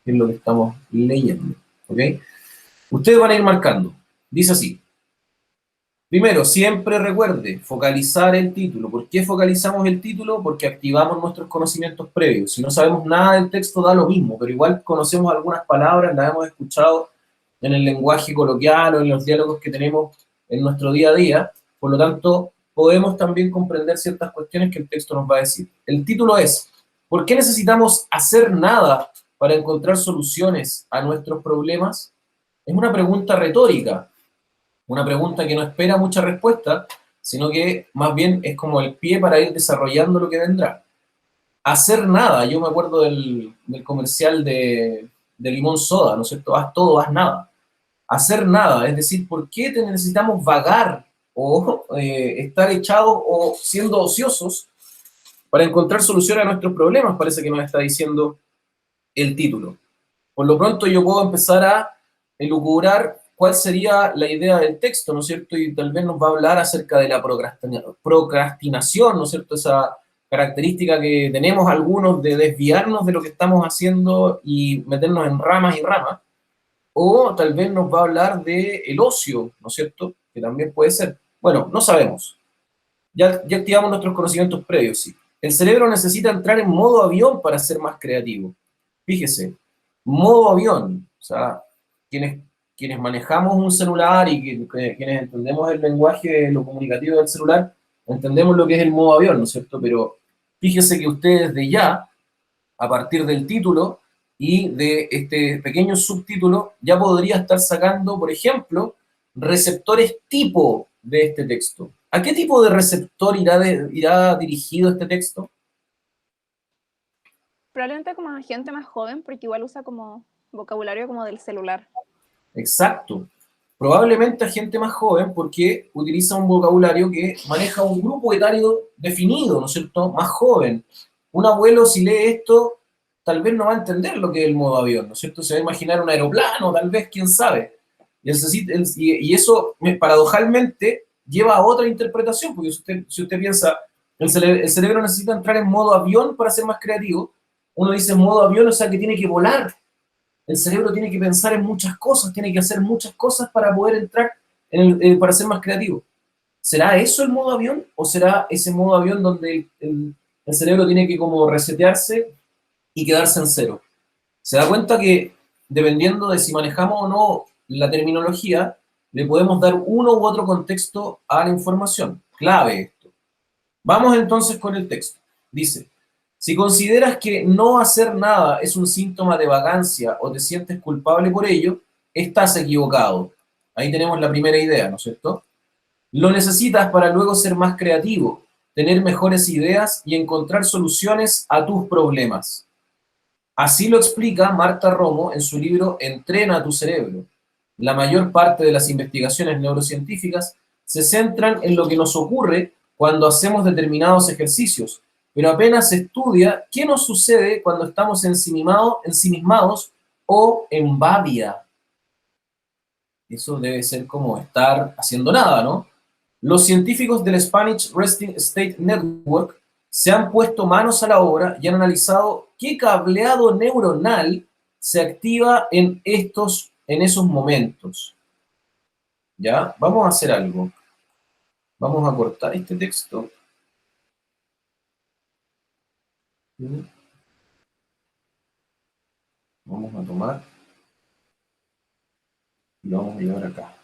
qué es lo que estamos leyendo, ¿ok? Ustedes van a ir marcando. Dice así. Primero, siempre recuerde focalizar el título. ¿Por qué focalizamos el título? Porque activamos nuestros conocimientos previos. Si no sabemos nada del texto, da lo mismo, pero igual conocemos algunas palabras, las hemos escuchado en el lenguaje coloquial o en los diálogos que tenemos en nuestro día a día. Por lo tanto, podemos también comprender ciertas cuestiones que el texto nos va a decir. El título es, ¿por qué necesitamos hacer nada para encontrar soluciones a nuestros problemas? Es una pregunta retórica, una pregunta que no espera mucha respuesta, sino que más bien es como el pie para ir desarrollando lo que vendrá. Hacer nada, yo me acuerdo del comercial de Limón Soda, ¿no es cierto? Haz todo, haz nada. Hacer nada, es decir, ¿por qué necesitamos vagar o estar echados o siendo ociosos para encontrar soluciones a nuestros problemas? Parece que nos está diciendo el título. Por lo pronto yo puedo empezar a elucubrar cuál sería la idea del texto, ¿no es cierto? Y tal vez nos va a hablar acerca de la procrastinación, ¿no es cierto? Esa característica que tenemos algunos de desviarnos de lo que estamos haciendo y meternos en ramas y ramas. O tal vez nos va a hablar de el ocio, ¿no es cierto? Que también puede ser. Bueno, no sabemos. Ya activamos nuestros conocimientos previos, sí. El cerebro necesita entrar en modo avión para ser más creativo. Fíjese, modo avión. O sea, quienes manejamos un celular y quienes entendemos el lenguaje, lo comunicativo del celular, entendemos lo que es el modo avión, ¿no es cierto? Pero fíjese que ustedes de ya, a partir del título y de este pequeño subtítulo, ya podría estar sacando, por ejemplo, receptores tipo de este texto. ¿A qué tipo de receptor irá dirigido este texto? Probablemente como a gente más joven, porque igual usa como vocabulario como del celular. Exacto. Probablemente a gente más joven porque utiliza un vocabulario que maneja un grupo etario definido, ¿no es cierto? Más joven. Un abuelo, si lee esto, tal vez no va a entender lo que es el modo avión, ¿no es cierto? Se va a imaginar un aeroplano, tal vez, quién sabe. Y eso, paradojalmente, lleva a otra interpretación, porque si usted piensa, el cerebro necesita entrar en modo avión para ser más creativo. Uno dice modo avión, o sea que tiene que volar. El cerebro tiene que pensar en muchas cosas, tiene que hacer muchas cosas para poder entrar para ser más creativo. ¿Será eso el modo avión? ¿O será ese modo avión donde el cerebro tiene que como resetearse y quedarse en cero? Se da cuenta que dependiendo de si manejamos o no la terminología, le podemos dar uno u otro contexto a la información. Clave esto. Vamos entonces con el texto. Dice, si consideras que no hacer nada es un síntoma de vagancia o te sientes culpable por ello, estás equivocado. Ahí tenemos la primera idea, ¿no es cierto? Lo necesitas para luego ser más creativo, tener mejores ideas y encontrar soluciones a tus problemas. Así lo explica Marta Romo en su libro Entrena a tu cerebro. La mayor parte de las investigaciones neurocientíficas se centran en lo que nos ocurre cuando hacemos determinados ejercicios, pero apenas se estudia qué nos sucede cuando estamos ensimismados o en babia. Eso debe ser como estar haciendo nada, ¿no? Los científicos del Spanish Resting State Network se han puesto manos a la obra y han analizado qué cableado neuronal se activa en esos momentos. ¿Ya? Vamos a hacer algo. Vamos a cortar este texto. Vamos a tomar Y lo vamos a llevar acá.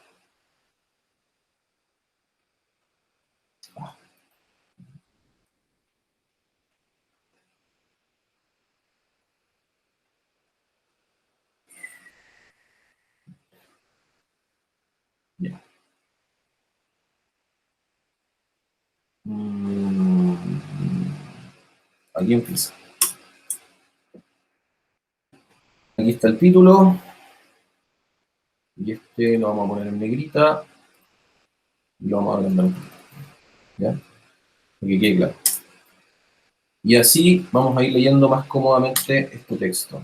Ya. Aquí empieza. Aquí está el título. Y este lo vamos a poner en negrita. Y lo vamos a agrandar un poquito. ¿Ya? Para que quede claro. Y así vamos a ir leyendo más cómodamente este texto.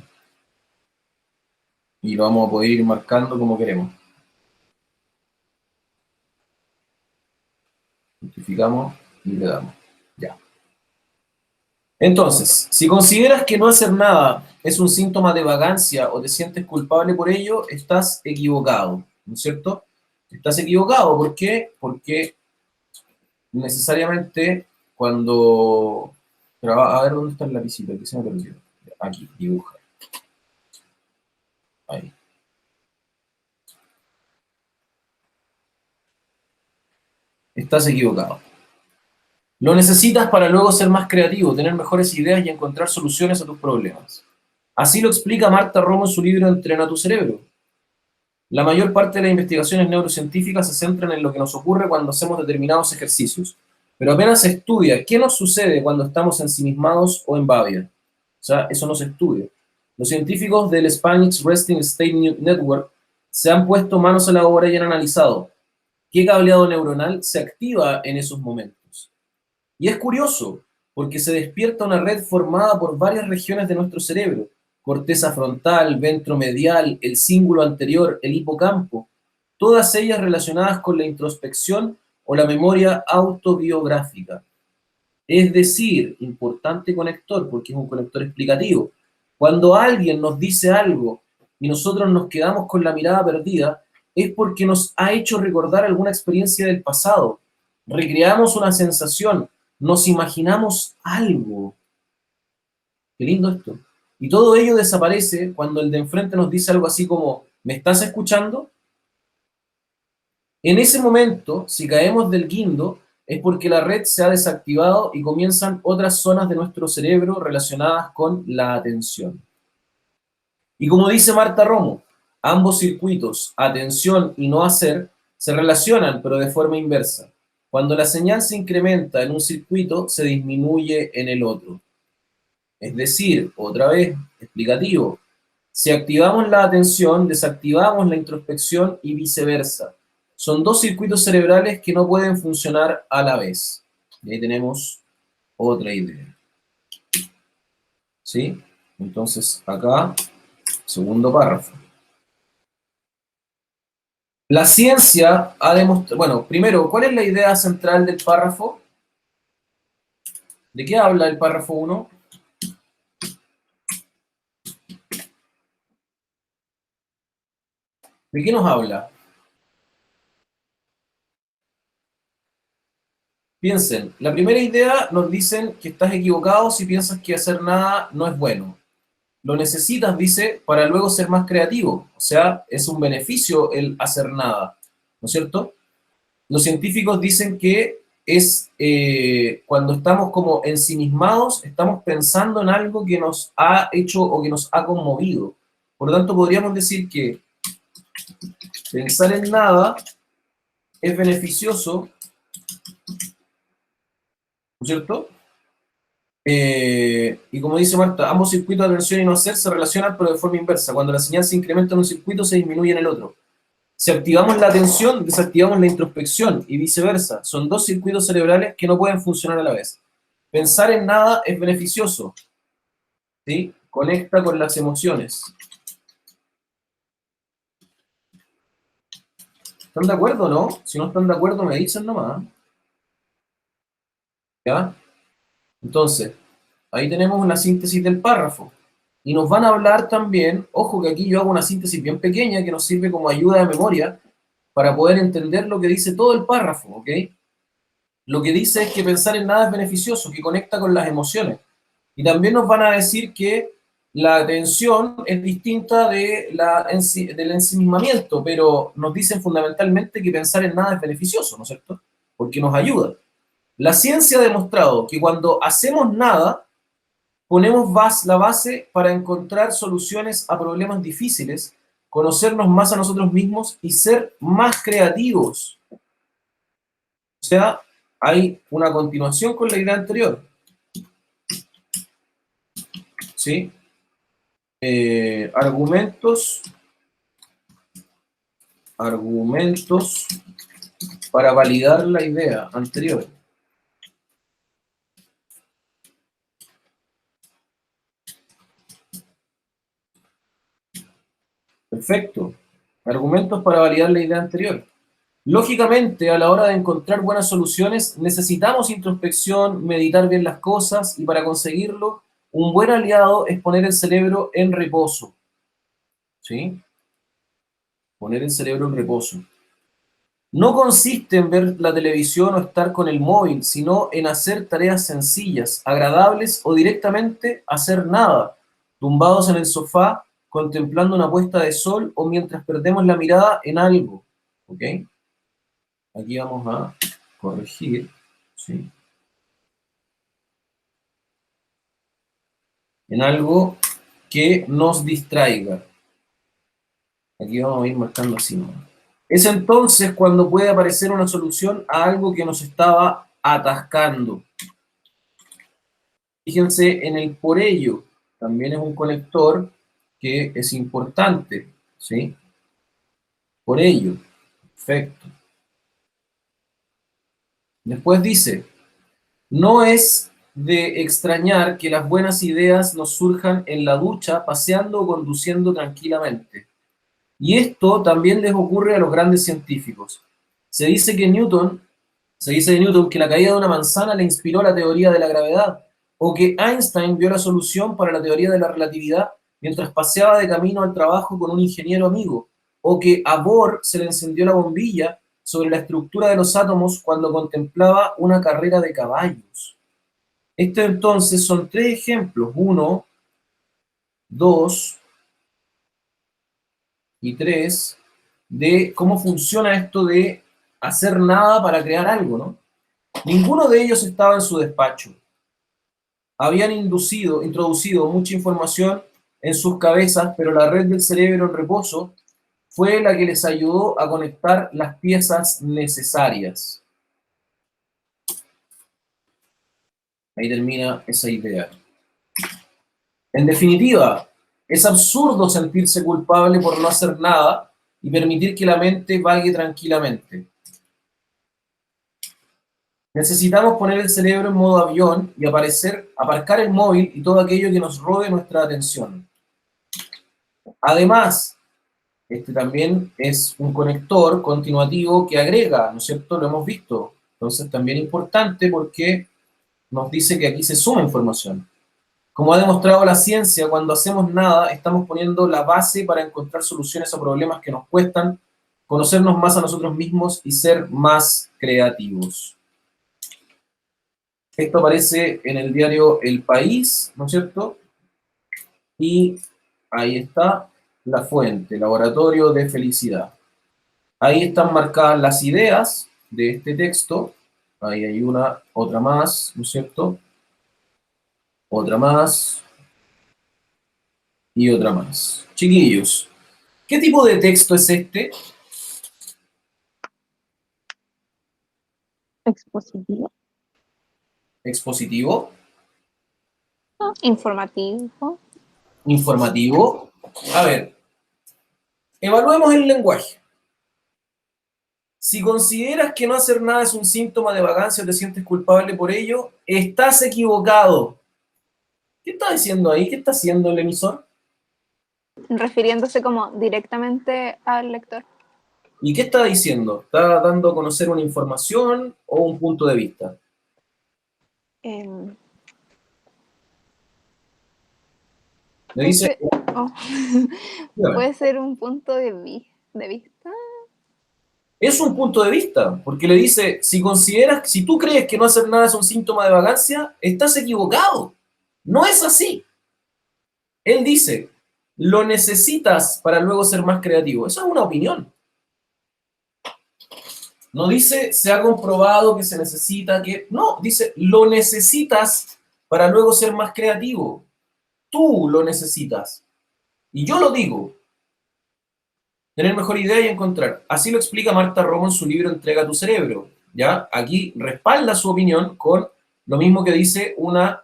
Y lo vamos a poder ir marcando como queremos. Justificamos y le damos. Ya. Entonces, si consideras que no hacer nada es un síntoma de vagancia o te sientes culpable por ello, estás equivocado, ¿no es cierto? Estás equivocado, ¿por qué? Porque necesariamente cuando... A ver, ¿dónde está el lapicito? Aquí se me perdió. Aquí, dibuja. Ahí. Estás equivocado. Lo necesitas para luego ser más creativo, tener mejores ideas y encontrar soluciones a tus problemas. Así lo explica Marta Romo en su libro Entrena tu cerebro. La mayor parte de las investigaciones neurocientíficas se centran en lo que nos ocurre cuando hacemos determinados ejercicios, pero apenas se estudia qué nos sucede cuando estamos ensimismados o en babia. O sea, eso no se estudia. Los científicos del Spanish Resting State Network se han puesto manos a la obra y han analizado qué cableado neuronal se activa en esos momentos. Y es curioso, porque se despierta una red formada por varias regiones de nuestro cerebro: corteza frontal, ventromedial, el cíngulo anterior, el hipocampo, todas ellas relacionadas con la introspección o la memoria autobiográfica. Es decir, importante conector, porque es un conector explicativo. Cuando alguien nos dice algo y nosotros nos quedamos con la mirada perdida, es porque nos ha hecho recordar alguna experiencia del pasado. Recreamos una sensación, nos imaginamos algo. Qué lindo esto. Y todo ello desaparece cuando el de enfrente nos dice algo así como, ¿me estás escuchando? En ese momento, si caemos del guindo, es porque la red se ha desactivado y comienzan otras zonas de nuestro cerebro relacionadas con la atención. Y como dice Marta Romo, ambos circuitos, atención y no hacer, se relacionan pero de forma inversa. Cuando la señal se incrementa en un circuito, se disminuye en el otro. Es decir, otra vez, explicativo, si activamos la atención, desactivamos la introspección y viceversa. Son dos circuitos cerebrales que no pueden funcionar a la vez. Y ahí tenemos otra idea. ¿Sí? Entonces, acá, segundo párrafo. La ciencia ha demostrado... Bueno, primero, ¿cuál es la idea central del párrafo? ¿De qué habla el párrafo 1? ¿De qué nos habla? Piensen, la primera idea nos dicen que estás equivocado si piensas que hacer nada no es bueno. Lo necesitas, dice, para luego ser más creativo. O sea, es un beneficio el hacer nada, ¿no es cierto? Los científicos dicen que es cuando estamos como ensimismados, estamos pensando en algo que nos ha hecho o que nos ha conmovido. Por lo tanto, podríamos decir que pensar en nada es beneficioso, ¿no es cierto? Y como dice Marta, ambos circuitos de atención y no hacer se relacionan pero de forma inversa. Cuando la señal se incrementa en un circuito, se disminuye en el otro. Si activamos la atención, desactivamos la introspección y viceversa. Son dos circuitos cerebrales que no pueden funcionar a la vez. Pensar en nada es beneficioso, ¿sí? Conecta con las emociones. ¿Están de acuerdo o no? Si no están de acuerdo, me dicen nomás. ¿Ya? Entonces, ahí tenemos una síntesis del párrafo. Y nos van a hablar también, ojo que aquí yo hago una síntesis bien pequeña que nos sirve como ayuda de memoria para poder entender lo que dice todo el párrafo, ¿ok? Lo que dice es que pensar en nada es beneficioso, que conecta con las emociones. Y también nos van a decir que la atención es distinta del ensimismamiento, pero nos dicen fundamentalmente que pensar en nada es beneficioso, ¿no es cierto? Porque nos ayuda. La ciencia ha demostrado que cuando hacemos nada, ponemos la base para encontrar soluciones a problemas difíciles, conocernos más a nosotros mismos y ser más creativos. O sea, hay una continuación con la idea anterior. ¿Sí? Argumentos para validar la idea anterior. Perfecto. Argumentos para validar la idea anterior. Lógicamente, a la hora de encontrar buenas soluciones, necesitamos introspección, meditar bien las cosas, y para conseguirlo, un buen aliado es poner el cerebro en reposo. ¿Sí? Poner el cerebro en reposo. No consiste en ver la televisión o estar con el móvil, sino en hacer tareas sencillas, agradables o directamente hacer nada, tumbados en el sofá, contemplando una puesta de sol o mientras perdemos la mirada en algo. ¿Ok? Aquí vamos a corregir. ¿Sí? En algo que nos distraiga. Aquí vamos a ir marcando así, ¿no? Es entonces cuando puede aparecer una solución a algo que nos estaba atascando. Fíjense en el por ello, también es un conector que es importante, ¿sí? Por ello, perfecto. Después dice, no es de extrañar que las buenas ideas nos surjan en la ducha, paseando o conduciendo tranquilamente. Y esto también les ocurre a los grandes científicos. Se dice de Newton que la caída de una manzana le inspiró la teoría de la gravedad, o que Einstein vio la solución para la teoría de la relatividad mientras paseaba de camino al trabajo con un ingeniero amigo, o que a Bohr se le encendió la bombilla sobre la estructura de los átomos cuando contemplaba una carrera de caballos. Estos entonces son 3 ejemplos, 1, 2 y 3, de cómo funciona esto de hacer nada para crear algo, ¿no? Ninguno de ellos estaba en su despacho. Habían introducido mucha información en sus cabezas, pero la red del cerebro en reposo fue la que les ayudó a conectar las piezas necesarias. Ahí termina esa idea. En definitiva, es absurdo sentirse culpable por no hacer nada y permitir que la mente vague tranquilamente. Necesitamos poner el cerebro en modo avión y aparcar el móvil y todo aquello que nos robe nuestra atención. Además, este también es un conector continuativo que agrega, ¿no es cierto? Lo hemos visto. Entonces también importante porque nos dice que aquí se suma información. Como ha demostrado la ciencia, cuando hacemos nada, estamos poniendo la base para encontrar soluciones a problemas que nos cuestan, conocernos más a nosotros mismos y ser más creativos. Esto aparece en el diario El País, ¿no es cierto? Y ahí está la fuente, Laboratorio de Felicidad. Ahí están marcadas las ideas de este texto. Ahí hay otra más, ¿no es cierto? Otra más. Y otra más. Chiquillos, ¿qué tipo de texto es este? Expositivo. Expositivo, Informativo. informativo. A ver, evaluemos el lenguaje. Si consideras que no hacer nada es un síntoma de vagancia o te sientes culpable por ello, estás equivocado. ¿Qué está diciendo ahí? ¿Qué está haciendo el emisor? Refiriéndose como directamente al lector. ¿Y qué está diciendo? ¿Está dando a conocer una información o un punto de vista? Le dice... Puede ser un punto de vista. Es un punto de vista, porque le dice, si tú crees que no hacer nada es un síntoma de vagancia, estás equivocado. No es así. Él dice, lo necesitas para luego ser más creativo. Eso es una opinión. No dice, se ha comprobado que se necesita que... No, dice, lo necesitas para luego ser más creativo. Tú lo necesitas. Y yo lo digo. Tener mejor idea y encontrar. Así lo explica Marta Romo en su libro Entrega tu cerebro. ¿Ya? Aquí respalda su opinión con lo mismo que dice una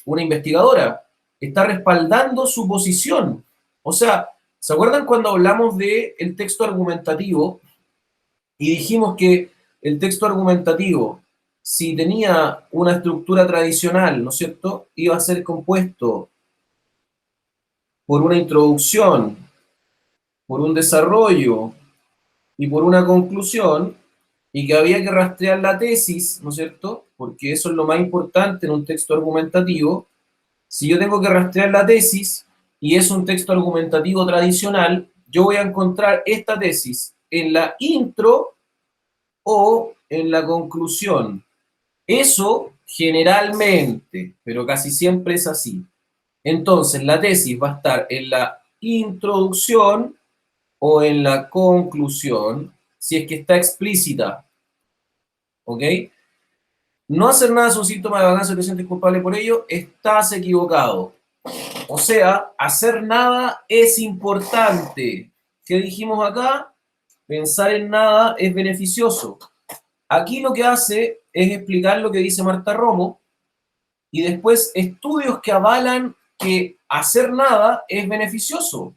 investigadora. Está respaldando su posición. O sea, ¿se acuerdan cuando hablamos del texto argumentativo y dijimos que el texto argumentativo, si tenía una estructura tradicional, ¿no es cierto?, iba a ser compuesto por una introducción, por un desarrollo y por una conclusión, y que había que rastrear la tesis, ¿no es cierto?, porque eso es lo más importante en un texto argumentativo. Si yo tengo que rastrear la tesis y es un texto argumentativo tradicional, yo voy a encontrar esta tesis en la intro o en la conclusión. Eso generalmente, pero casi siempre es así. Entonces, la tesis va a estar en la introducción o en la conclusión, si es que está explícita. ¿Ok? No hacer nada es un síntoma de vagancia, te sientes culpable por ello, estás equivocado. O sea, hacer nada es importante. ¿Qué dijimos acá? Pensar en nada es beneficioso. Aquí lo que hace es explicar lo que dice Marta Romo y después estudios que avalan que hacer nada es beneficioso.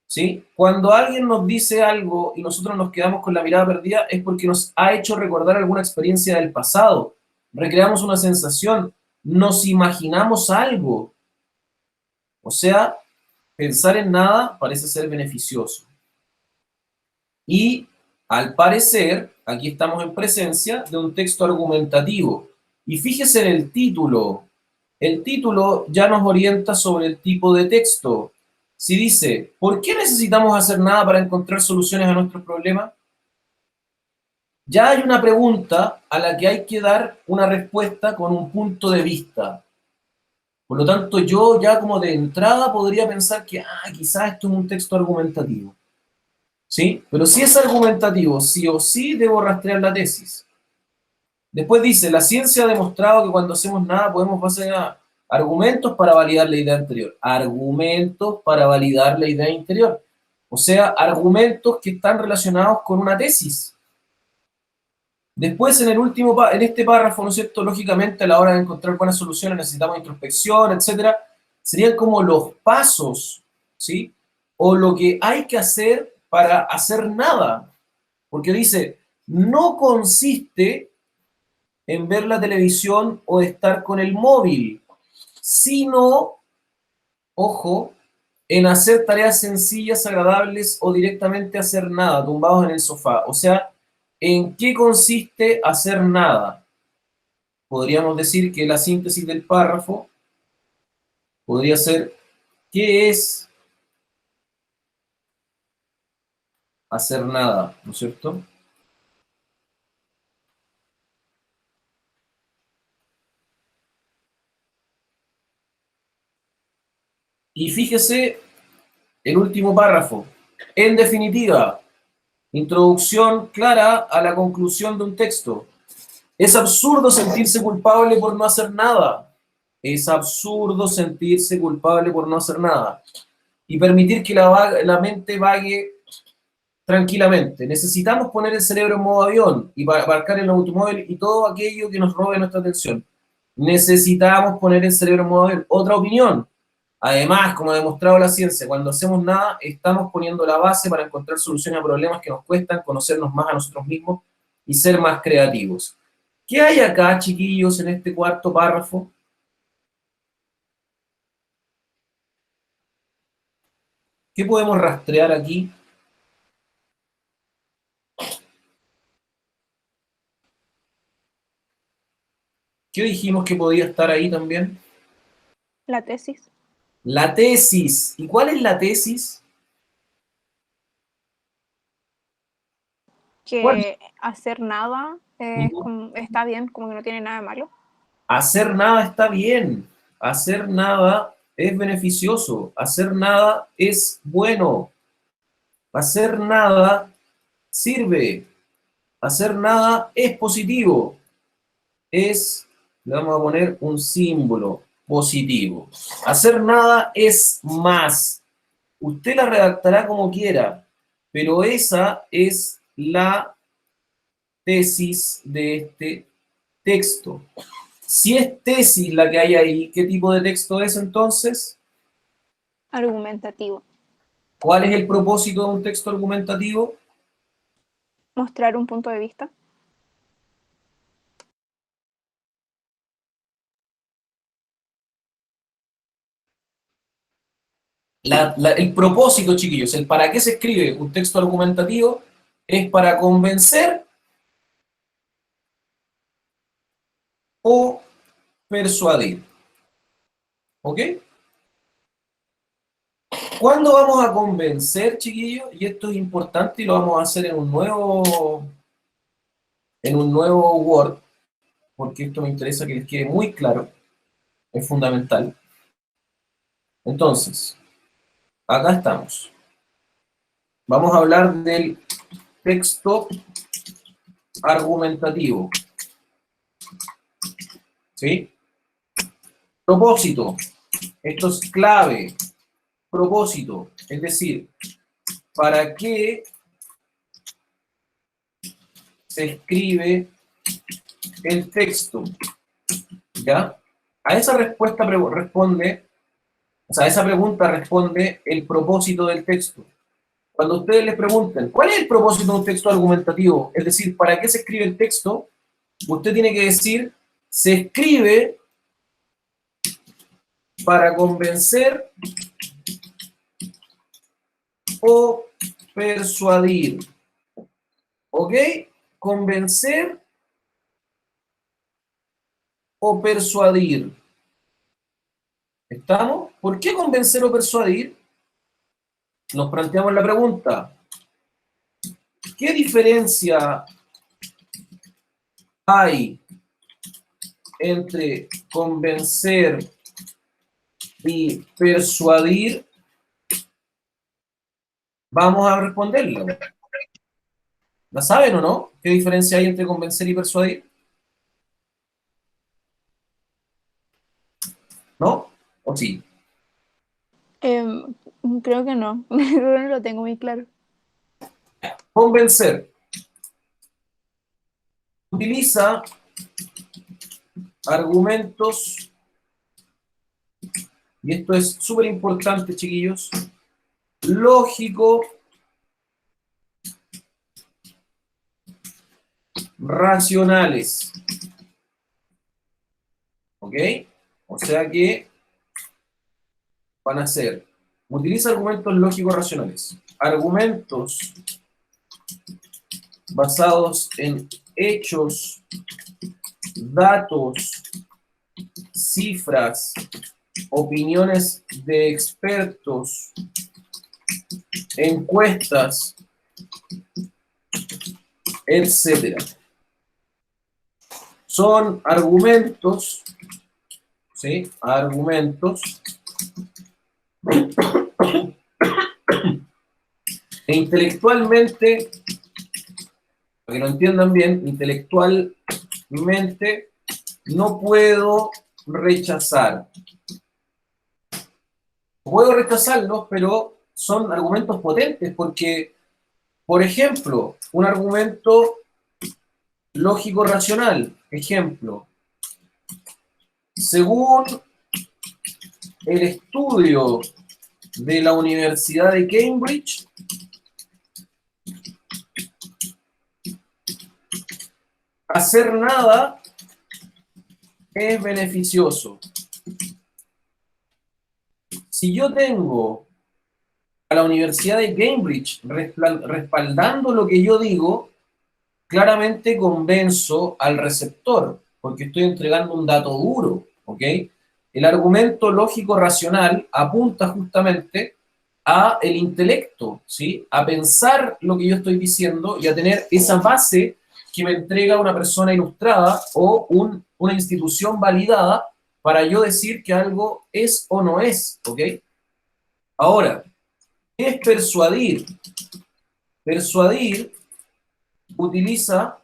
¿Sí? Cuando alguien nos dice algo y nosotros nos quedamos con la mirada perdida es porque nos ha hecho recordar alguna experiencia del pasado, recreamos una sensación, nos imaginamos algo. O sea, pensar en nada parece ser beneficioso. Y al parecer, aquí estamos en presencia de un texto argumentativo. Y fíjese en el título. El título ya nos orienta sobre el tipo de texto. Si dice, ¿por qué necesitamos hacer nada para encontrar soluciones a nuestros problemas? Ya hay una pregunta a la que hay que dar una respuesta con un punto de vista. Por lo tanto, yo ya como de entrada podría pensar que quizás esto es un texto argumentativo. ¿Sí? Pero si es argumentativo, sí o sí debo rastrear la tesis. Después dice, la ciencia ha demostrado que cuando hacemos nada podemos hacer argumentos para validar la idea anterior. Argumentos para validar la idea interior. O sea, argumentos que están relacionados con una tesis. Después, en este párrafo, ¿no es cierto? Lógicamente, a la hora de encontrar buenas soluciones necesitamos introspección, etcétera. Serían como los pasos, ¿sí? O lo que hay que hacer para hacer nada. Porque dice, no consiste en ver la televisión o estar con el móvil, sino, ojo, en hacer tareas sencillas, agradables o directamente hacer nada, tumbados en el sofá. O sea, ¿en qué consiste hacer nada? Podríamos decir que la síntesis del párrafo podría ser, ¿qué es hacer nada? ¿No es cierto? Y fíjese el último párrafo. En definitiva, introducción clara a la conclusión de un texto. Es absurdo sentirse culpable por no hacer nada. Es absurdo sentirse culpable por no hacer nada. Y permitir que la mente vague tranquilamente. Necesitamos poner el cerebro en modo avión y abarcar el automóvil y todo aquello que nos robe nuestra atención. Necesitamos poner el cerebro en modo avión. Otra opinión. Además, como ha demostrado la ciencia, cuando hacemos nada, estamos poniendo la base para encontrar soluciones a problemas que nos cuestan, conocernos más a nosotros mismos y ser más creativos. ¿Qué hay acá, chiquillos, en este cuarto párrafo? ¿Qué podemos rastrear aquí? ¿Qué dijimos que podía estar ahí también? La tesis. La tesis. ¿Y cuál es la tesis? ¿Cuál? Que hacer nada está bien, como que no tiene nada de malo. Hacer nada está bien. Hacer nada es beneficioso, hacer nada es bueno, hacer nada sirve, hacer nada es positivo, le vamos a poner un símbolo positivo. Hacer nada es más. Usted la redactará como quiera, pero esa es la tesis de este texto. Si es tesis la que hay ahí, ¿qué tipo de texto es entonces? Argumentativo. ¿Cuál es el propósito de un texto argumentativo? Mostrar un punto de vista. El propósito, chiquillos, el para qué se escribe un texto argumentativo es para convencer o persuadir. ¿Ok? ¿Cuándo vamos a convencer, chiquillos? Y esto es importante y lo vamos a hacer en un nuevo Word, porque esto me interesa que les quede muy claro, es fundamental. Entonces, acá estamos. Vamos a hablar del texto argumentativo. ¿Sí? Propósito. Esto es clave. Propósito. Es decir, ¿para qué se escribe el texto? ¿Ya? A esa respuesta responde, o sea, a esa pregunta responde el propósito del texto. Cuando ustedes les pregunten, ¿cuál es el propósito de un texto argumentativo? Es decir, ¿para qué se escribe el texto? Usted tiene que decir, se escribe para convencer o persuadir. ¿Ok? Convencer o persuadir. ¿Estamos? ¿Por qué convencer o persuadir? Nos planteamos la pregunta, ¿qué diferencia hay entre convencer y persuadir? Vamos a responderlo. ¿La saben o no? ¿Qué diferencia hay entre convencer y persuadir? ¿No? ¿O sí? Creo que no. No lo tengo muy claro. Convencer. Utiliza argumentos, y esto es súper importante, chiquillos, lógico, racionales. ¿Ok? O sea que van a ser, utiliza argumentos lógicos racionales. Argumentos basados en hechos, datos, cifras, opiniones de expertos, encuestas, etcétera. Son argumentos, ¿sí? Argumentos e intelectualmente, para que lo entiendan bien, intelectualmente no puedo rechazar. Puedo rechazarlos, pero son argumentos potentes porque, por ejemplo, un argumento lógico racional, ejemplo, según el estudio de la Universidad de Cambridge, hacer nada es beneficioso. Si yo tengo a la Universidad de Cambridge respaldando lo que yo digo, claramente convenzo al receptor, porque estoy entregando un dato duro, ¿ok? El argumento lógico-racional apunta justamente a el intelecto, ¿sí? A pensar lo que yo estoy diciendo y a tener esa base que me entrega una persona ilustrada o una institución validada para yo decir que algo es o no es, ¿ok? Ahora, ¿qué es persuadir? Persuadir utiliza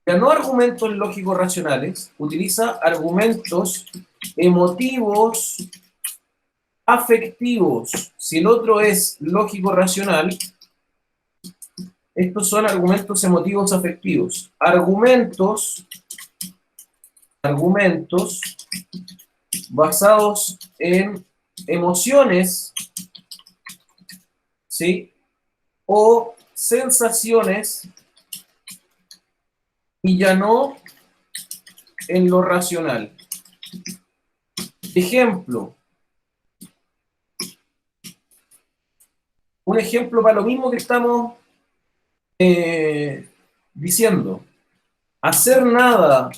ya no argumentos lógicos racionales, utiliza argumentos emotivos, afectivos. Si el otro es lógico racional, estos son argumentos emotivos afectivos. Argumentos basados en emociones, ¿sí? O sensaciones y ya no en lo racional. Ejemplo. Un ejemplo para lo mismo que estamos diciendo. Hacer nada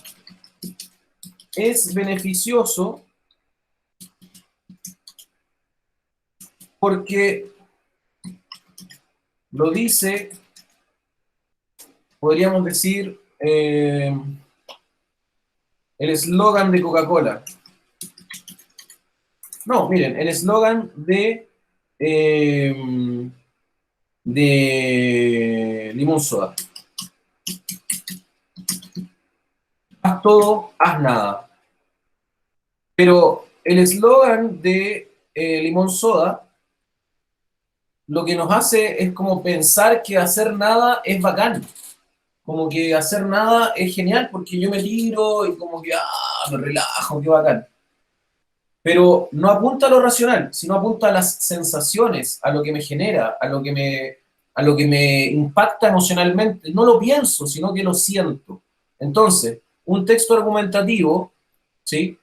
es beneficioso porque lo dice, podríamos decir, el eslogan de Coca-Cola. No, miren, el eslogan de Limón Soda. Haz todo, haz nada. Pero el eslogan de Limón Soda lo que nos hace es como pensar que hacer nada es bacán. Como que hacer nada es genial porque yo me tiro y como que me relajo, qué bacán. Pero no apunta a lo racional, sino apunta a las sensaciones, a lo que me genera, a lo que me impacta emocionalmente. No lo pienso, sino que lo siento. Entonces, un texto argumentativo, ¿sí?,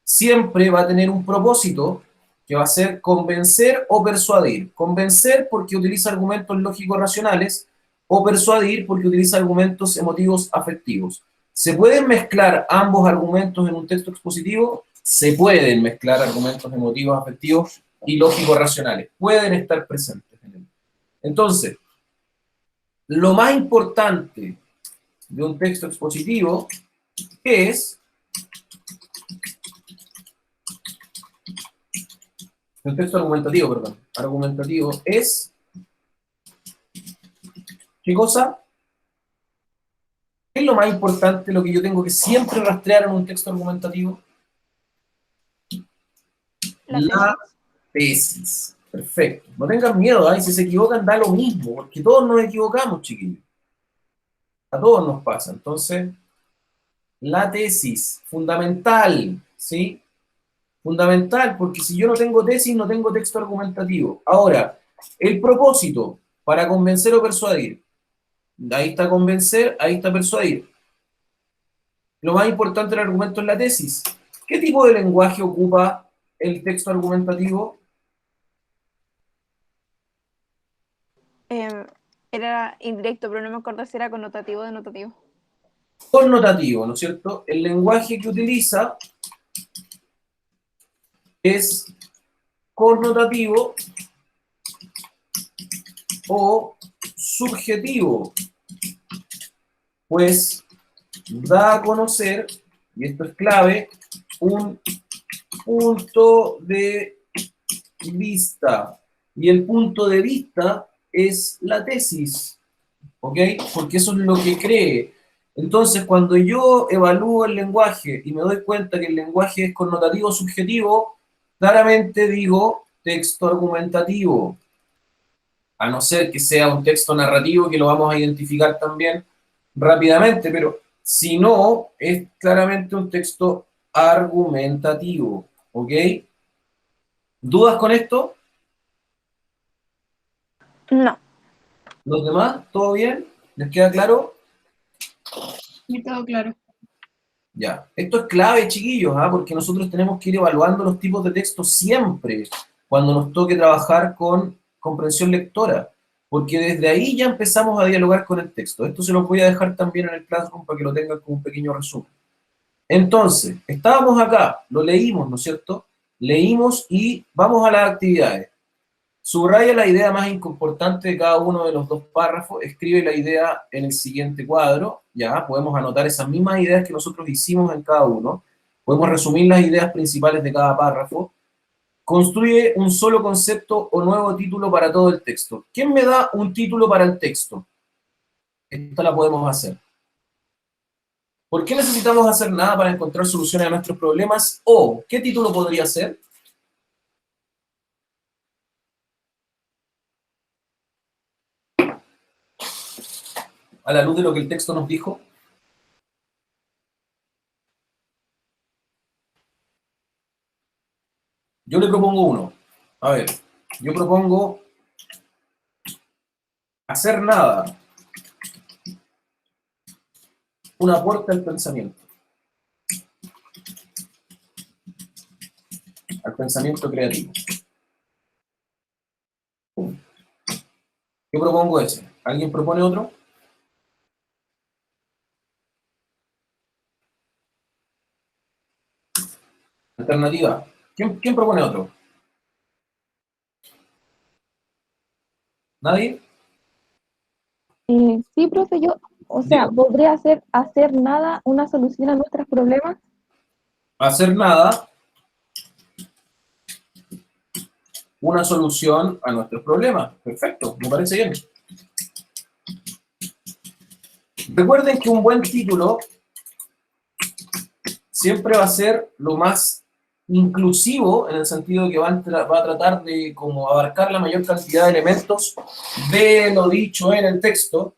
siempre va a tener un propósito que va a ser convencer o persuadir. Convencer porque utiliza argumentos lógicos racionales o persuadir porque utiliza argumentos emotivos afectivos. ¿Se pueden mezclar ambos argumentos en un texto expositivo? Se pueden mezclar argumentos emotivos afectivos y lógicos racionales. Pueden estar presentes en él. Entonces, lo más importante de un texto expositivo es un texto argumentativo, perdón. Argumentativo es... ¿Qué cosa? ¿Qué es lo más importante, lo que yo tengo que siempre rastrear en un texto argumentativo? La tesis. Perfecto. No tengan miedo, ¿eh? Si se equivocan da lo mismo, porque todos nos equivocamos, chiquillos. A todos nos pasa. Entonces, la tesis, fundamental, ¿sí? Fundamental, porque si yo no tengo tesis, no tengo texto argumentativo. Ahora, el propósito para convencer o persuadir. Ahí está convencer, ahí está persuadir. Lo más importante del argumento es la tesis. ¿Qué tipo de lenguaje ocupa el texto argumentativo? Era indirecto, pero no me acuerdo si era connotativo o denotativo. Connotativo, ¿no es cierto? El lenguaje que utiliza es connotativo o subjetivo, pues da a conocer, y esto es clave, un punto de vista. Y el punto de vista es la tesis, ¿ok? Porque eso es lo que cree. Entonces, cuando yo evalúo el lenguaje y me doy cuenta que el lenguaje es connotativo subjetivo, claramente digo texto argumentativo. A no ser que sea un texto narrativo, que lo vamos a identificar también rápidamente, pero si no, es claramente un texto argumentativo, ¿ok? ¿Dudas con esto? No. ¿Los demás? ¿Todo bien? ¿Les queda claro? Y todo claro. Ya. Esto es clave, chiquillos, ¿ah? Porque nosotros tenemos que ir evaluando los tipos de texto siempre cuando nos toque trabajar con comprensión lectora, porque desde ahí ya empezamos a dialogar con el texto. Esto se los voy a dejar también en el Classroom para que lo tengan como un pequeño resumen. Entonces, estábamos acá, lo leímos, ¿no es cierto? Leímos y vamos a las actividades. Subraya la idea más importante de cada uno de los dos párrafos, escribe la idea en el siguiente cuadro, ya, podemos anotar esas mismas ideas que nosotros hicimos en cada uno. Podemos resumir las ideas principales de cada párrafo. Construye un solo concepto o nuevo título para todo el texto. ¿Quién me da un título para el texto? Esta la podemos hacer. ¿Por qué necesitamos hacer nada para encontrar soluciones a nuestros problemas? O, ¿qué título podría ser? A la luz de lo que el texto nos dijo. Yo le propongo uno. A ver, yo propongo hacer nada. Un aporte al pensamiento creativo. Yo propongo ese. ¿Alguien propone otro? Alternativa. ¿Quién propone otro? ¿Nadie? Sí, profe, o sea, Digo, podría hacer nada una solución a nuestros problemas. hacer nada, una solución a nuestros problemas. Perfecto, me parece bien. Recuerden que un buen título siempre va a ser lo más inclusivo, en el sentido de que va a tratar de como abarcar la mayor cantidad de elementos de lo dicho en el texto,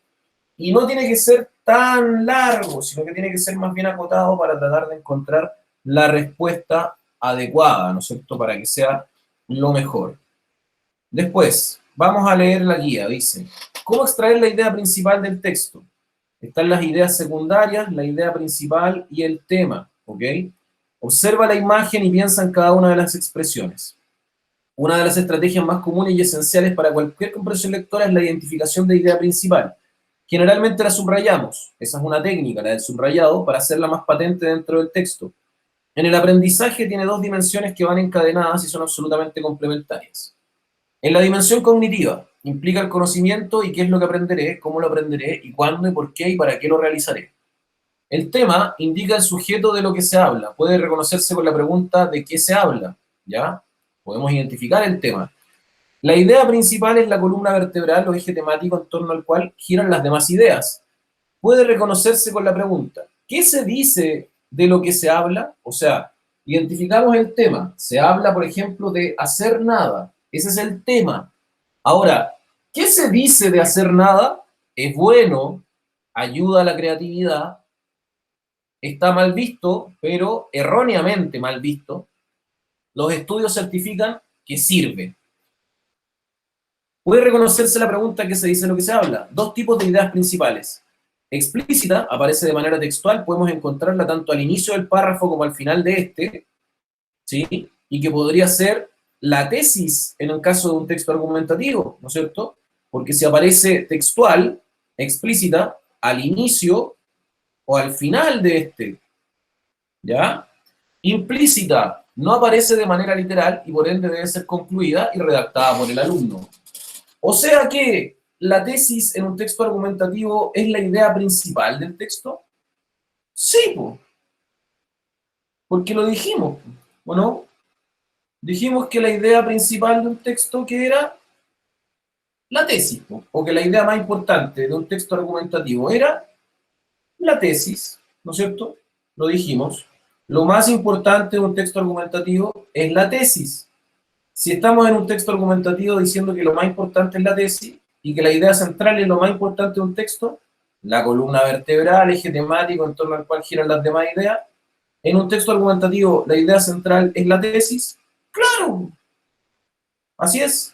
y no tiene que ser tan largo, sino que tiene que ser más bien acotado para tratar de encontrar la respuesta adecuada, ¿no es cierto?, para que sea lo mejor. Después, vamos a leer la guía, dice, ¿cómo extraer la idea principal del texto? Están las ideas secundarias, la idea principal y el tema, ¿ok? Observa la imagen y piensa en cada una de las expresiones. Una de las estrategias más comunes y esenciales para cualquier comprensión lectora es la identificación de idea principal. Generalmente la subrayamos, esa es una técnica, la del subrayado, para hacerla más patente dentro del texto. En el aprendizaje tiene dos dimensiones que van encadenadas y son absolutamente complementarias. En la dimensión cognitiva, implica el conocimiento y qué es lo que aprenderé, cómo lo aprenderé, y cuándo, y por qué, y para qué lo realizaré. El tema indica el sujeto de lo que se habla. Puede reconocerse con la pregunta de qué se habla, ¿ya? Podemos identificar el tema. La idea principal es la columna vertebral o eje temático en torno al cual giran las demás ideas. Puede reconocerse con la pregunta, ¿qué se dice de lo que se habla? O sea, identificamos el tema. Se habla, por ejemplo, de hacer nada. Ese es el tema. Ahora, ¿qué se dice de hacer nada? Es bueno, ayuda a la creatividad, está mal visto, pero erróneamente mal visto. Los estudios certifican que sirve. Puede reconocerse la pregunta que se dice de lo que se habla. Dos tipos de ideas principales. Explícita, aparece de manera textual, podemos encontrarla tanto al inicio del párrafo como al final de este, ¿sí? Y que podría ser la tesis en el caso de un texto argumentativo, ¿no es cierto? Porque si aparece textual, explícita, al inicio o al final de este, ¿ya? Implícita, no aparece de manera literal y por ende debe ser concluida y redactada por el alumno. O sea que la tesis en un texto argumentativo es la idea principal del texto. Sí, po, porque lo dijimos, ¿o no? Dijimos que la idea principal de un texto que era la tesis, po, o que la idea más importante de un texto argumentativo era la tesis, ¿no es cierto? Lo dijimos. Lo más importante de un texto argumentativo es la tesis. Si estamos en un texto argumentativo diciendo que lo más importante es la tesis y que la idea central es lo más importante de un texto, la columna vertebral, eje temático en torno al cual giran las demás ideas, en un texto argumentativo la idea central es la tesis, claro, así es.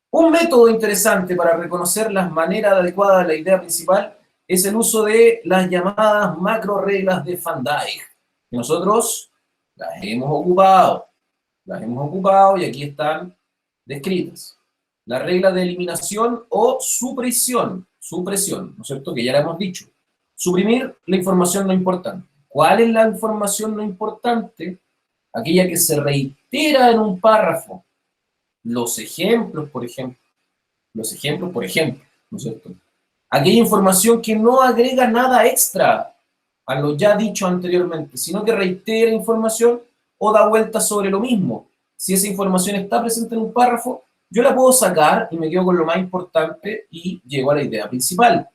Un método interesante para reconocer las maneras adecuadas de la idea principal es el uso de las llamadas macro reglas de Van Dijk. Nosotros las hemos ocupado y aquí están descritas. La regla de eliminación o supresión, ¿no es cierto? Que ya la hemos dicho. Suprimir la información no importante. ¿Cuál es la información no importante? Aquella que se reitera en un párrafo. Los ejemplos, por ejemplo, ¿no es cierto? Aquella información que no agrega nada extra, a lo ya dicho anteriormente, sino que reitera información o da vueltas sobre lo mismo. Si esa información está presente en un párrafo, yo la puedo sacar y me quedo con lo más importante y llego a la idea principal.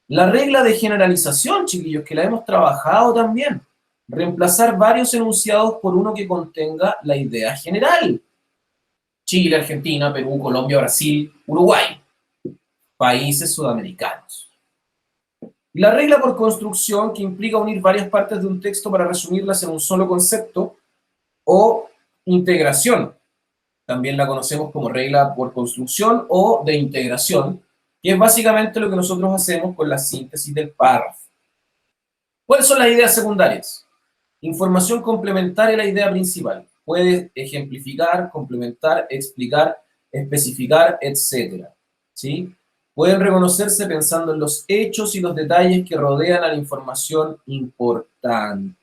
La regla de generalización, chiquillos, que la hemos trabajado también. Reemplazar varios enunciados por uno que contenga la idea general. Chile, Argentina, Perú, Colombia, Brasil, Uruguay. Países sudamericanos. La regla por construcción, que implica unir varias partes de un texto para resumirlas en un solo concepto, o integración. También la conocemos como regla por construcción o de integración, que es básicamente lo que nosotros hacemos con la síntesis del párrafo. ¿Cuáles son las ideas secundarias? Información complementaria a la idea principal. Puede ejemplificar, complementar, explicar, especificar, etc. ¿Sí? Pueden reconocerse pensando en los hechos y los detalles que rodean a la información importante.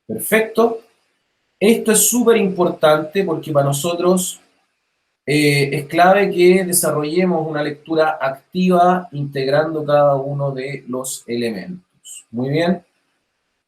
Perfecto. Esto es súper importante porque para nosotros es clave que desarrollemos una lectura activa integrando cada uno de los elementos. Muy bien.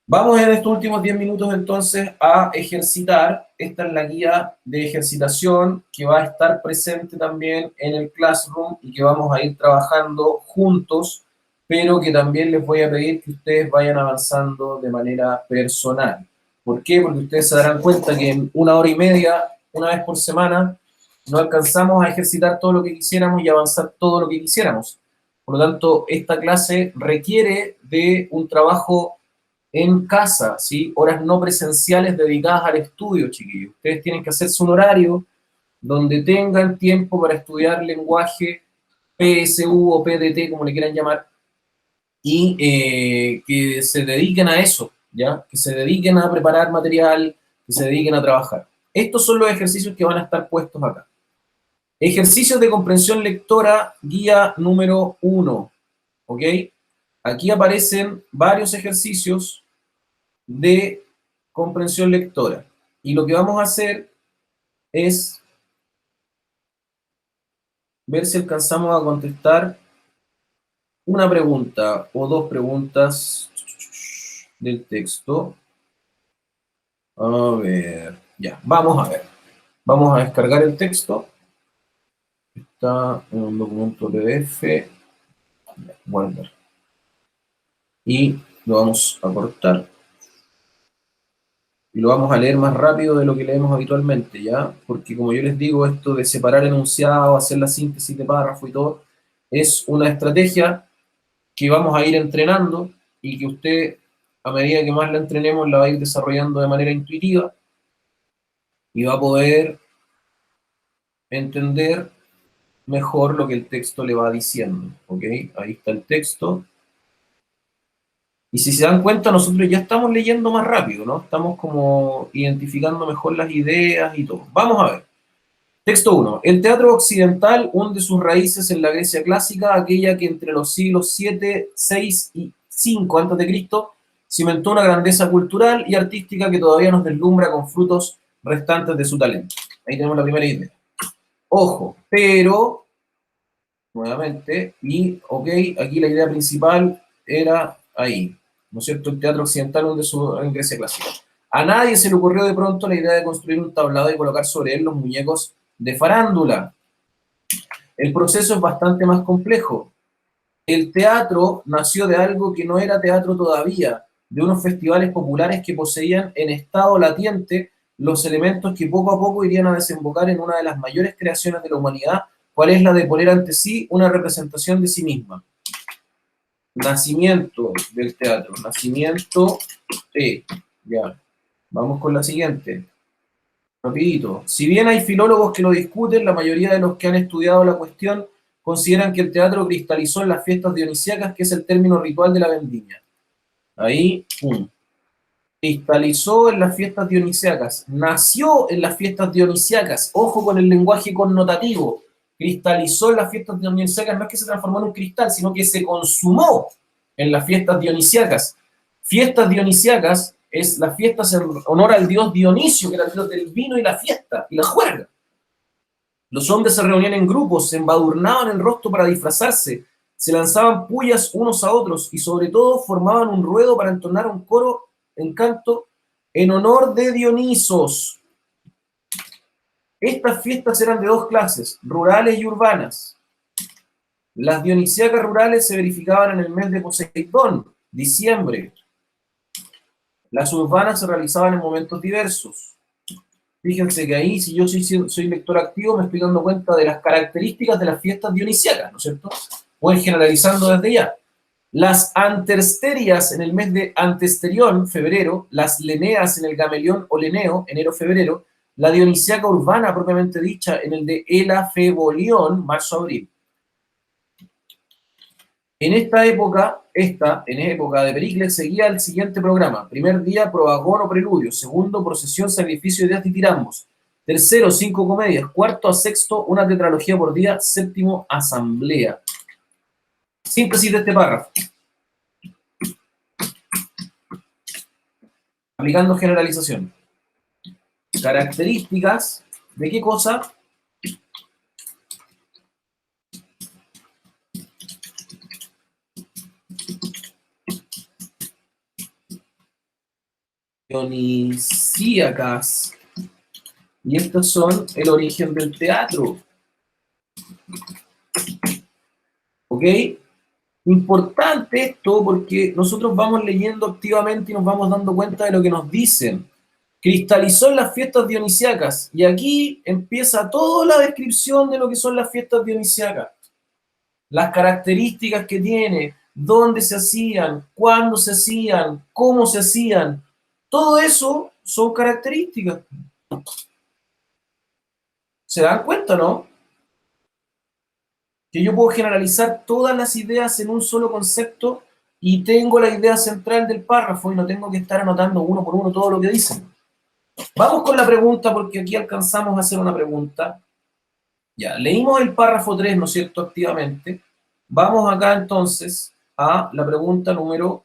Vamos en estos últimos 10 minutos entonces a ejercitar. Esta es la guía de ejercitación que va a estar presente también en el Classroom y que vamos a ir trabajando juntos, pero que también les voy a pedir que ustedes vayan avanzando de manera personal. ¿Por qué? Porque ustedes se darán cuenta que en 1 hora y media, una vez por semana, no alcanzamos a ejercitar todo lo que quisiéramos y avanzar todo lo que quisiéramos. Por lo tanto, esta clase requiere de un trabajo en casa, ¿sí? Horas no presenciales dedicadas al estudio, chiquillos. Ustedes tienen que hacerse un horario donde tengan tiempo para estudiar lenguaje PSU o PDT, como le quieran llamar, y que se dediquen a eso, ¿ya? Que se dediquen a preparar material, que se dediquen a trabajar. Estos son los ejercicios que van a estar puestos acá. Ejercicios de comprensión lectora, guía número 1, ¿ok? Aquí aparecen varios ejercicios de comprensión lectora. Y lo que vamos a hacer es ver si alcanzamos a contestar una pregunta o dos preguntas del texto. A ver, ya, vamos a ver. Vamos a descargar el texto. Está en un documento PDF. Guardar. Y lo vamos a cortar. Y lo vamos a leer más rápido de lo que leemos habitualmente, ¿ya? Porque como yo les digo, esto de separar enunciados, hacer la síntesis de párrafo y todo, es una estrategia que vamos a ir entrenando y que usted, a medida que más la entrenemos, la va a ir desarrollando de manera intuitiva y va a poder entender mejor lo que el texto le va diciendo, ¿ok? Ahí está el texto. Y si se dan cuenta, nosotros ya estamos leyendo más rápido, ¿no? Estamos como identificando mejor las ideas y todo. Vamos a ver. Texto 1. El teatro occidental hunde sus raíces en la Grecia clásica, aquella que entre los siglos 7, 6 y 5 a.C. cimentó una grandeza cultural y artística que todavía nos deslumbra con frutos restantes de su talento. Ahí tenemos la primera idea. Ojo, pero, nuevamente, y, ok, aquí la idea principal era ahí, ¿no es cierto? El teatro occidental en Grecia clásica. A nadie se le ocurrió de pronto la idea de construir un tablado y colocar sobre él los muñecos de farándula. El proceso es bastante más complejo. El teatro nació de algo que no era teatro todavía, de unos festivales populares que poseían en estado latente los elementos que poco a poco irían a desembocar en una de las mayores creaciones de la humanidad, cual es la de poner ante sí una representación de sí misma. Nacimiento del teatro, nacimiento de, ya, vamos con la siguiente, rapidito. Si bien hay filólogos que lo discuten, la mayoría de los que han estudiado la cuestión consideran que el teatro cristalizó en las fiestas dionisíacas, que es el término ritual de la vendimia. Ahí, pum. Cristalizó en las fiestas dionisíacas, nació en las fiestas dionisíacas, ojo con el lenguaje connotativo, cristalizó en las fiestas dionisíacas, no es que se transformó en un cristal, sino que se consumó en las fiestas dionisíacas. Fiestas dionisíacas es las fiestas en honor al dios Dionisio, que era el dios del vino y la fiesta, y la juerga. Los hombres se reunían en grupos, se embadurnaban el rostro para disfrazarse, Se lanzaban pullas unos a otros y sobre todo formaban un ruedo para entonar un coro en canto en honor de Dionisos. Estas fiestas eran de dos clases, rurales y urbanas. Las dionisíacas rurales se verificaban en el mes de Poseidón, diciembre. Las urbanas se realizaban en momentos diversos. Fíjense que ahí, si yo soy lector activo, me estoy dando cuenta de las características de las fiestas dionisíacas, ¿no es cierto? Voy generalizando desde ya. Las antersterias en el mes de antesterión, febrero, las leneas en el gamelión o leneo, enero-febrero, la dionisíaca urbana propiamente dicha en el de elafebolión, marzo-abril. En época de Pericles, seguía el siguiente programa. Primer día, probagón o preludio. Segundo, procesión, sacrificio, ideas y tirambos. Tercero, 5 comedias. Cuarto a sexto, una tetralogía por día. Séptimo, asamblea. Síntesis de este párrafo. Aplicando generalización. Características de qué cosa? Dionisíacas. Y estos son el origen del teatro. ¿Ok? Importante esto porque nosotros vamos leyendo activamente y nos vamos dando cuenta de lo que nos dicen. Cristalizó en las fiestas dionisíacas. Y aquí empieza toda la descripción de lo que son las fiestas dionisíacas. Las características que tiene, dónde se hacían, cuándo se hacían, cómo se hacían. Todo eso son características. ¿Se dan cuenta, no? Que yo puedo generalizar todas las ideas en un solo concepto y tengo la idea central del párrafo y no tengo que estar anotando uno por uno todo lo que dicen. Vamos con la pregunta porque aquí alcanzamos a hacer una pregunta. Ya, leímos el párrafo 3, ¿no es cierto?, activamente. Vamos acá entonces a la pregunta número...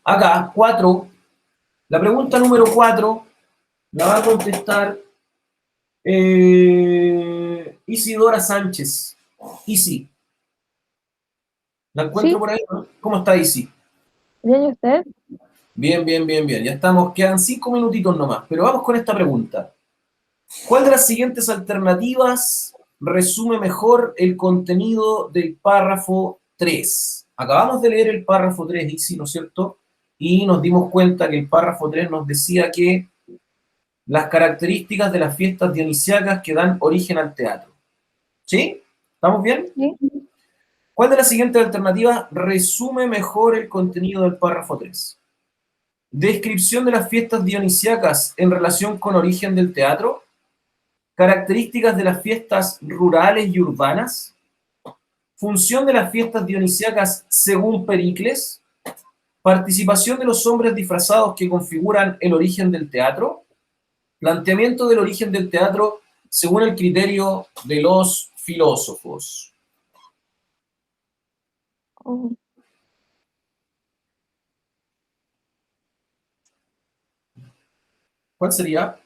acá, 4. La pregunta número 4 la va a contestar Isidora Sánchez. Isi. ¿La encuentro Sí. por ahí, no? ¿Cómo está Isi? Bien, ¿y usted? Bien, bien, bien, bien. Ya estamos, quedan 5 minutitos nomás. Pero vamos con esta pregunta. ¿Cuál de las siguientes alternativas resume mejor el contenido del párrafo 3? Acabamos de leer el párrafo 3, Isi, ¿no es cierto? Y nos dimos cuenta que el párrafo 3 nos decía que las características de las fiestas dionisíacas que dan origen al teatro. ¿Sí? ¿Estamos bien? Sí. ¿Cuál de las siguientes alternativas resume mejor el contenido del párrafo 3? Descripción de las fiestas dionisíacas en relación con origen del teatro. Características de las fiestas rurales y urbanas. Función de las fiestas dionisíacas según Pericles. Participación de los hombres disfrazados que configuran el origen del teatro. Planteamiento del origen del teatro según el criterio de los filósofos. Oh, ¿Cuál sería?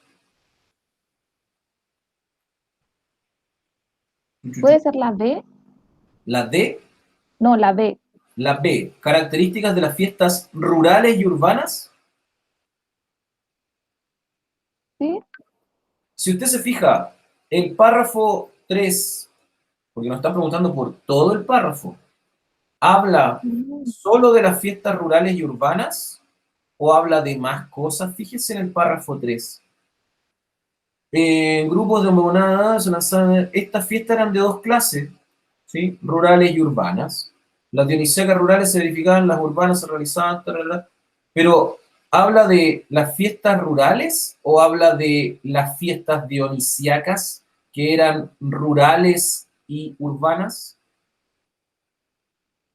¿puede ser la B? La D. No, la B. La B. Características de las fiestas rurales y urbanas. ¿Sí? Si usted se fija, el párrafo 3, porque nos están preguntando por todo el párrafo, ¿habla solo de las fiestas rurales y urbanas o habla de más cosas? Fíjese en el párrafo 3. En grupos de monadas, estas fiestas eran de dos clases, ¿sí? Rurales y urbanas. Las dionisíacas rurales se verificaban, las urbanas se realizaban, pero ¿habla de las fiestas rurales o habla de las fiestas dionisíacas que eran rurales y urbanas?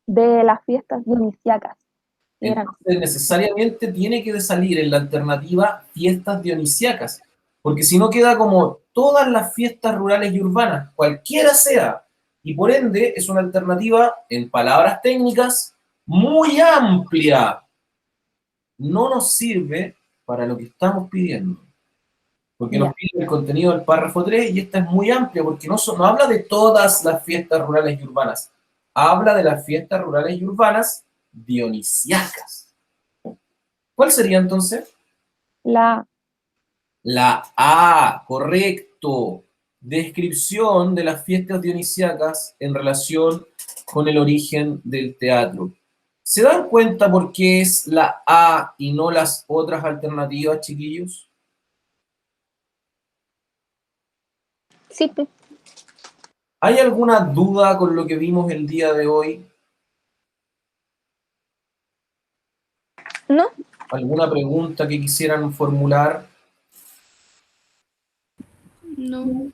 De las fiestas dionisíacas. Eran. Entonces necesariamente tiene que salir en la alternativa fiestas dionisíacas, porque si no queda como todas las fiestas rurales y urbanas, cualquiera sea, y por ende es una alternativa, en palabras técnicas, muy amplia. No nos sirve para lo que estamos pidiendo. porque nos Ya. pide el contenido del párrafo 3 y esta es muy amplia porque no habla de todas las fiestas rurales y urbanas, habla de las fiestas rurales y urbanas dionisiacas. ¿Cuál sería entonces? La La A, correcto. Descripción de las fiestas dionisiacas en relación con el origen del teatro. ¿Se dan cuenta por qué es la A y no las otras alternativas, chiquillos? Sí, ¿Hay alguna duda con lo que vimos el día de hoy? ¿no? ¿Alguna pregunta que quisieran formular? No.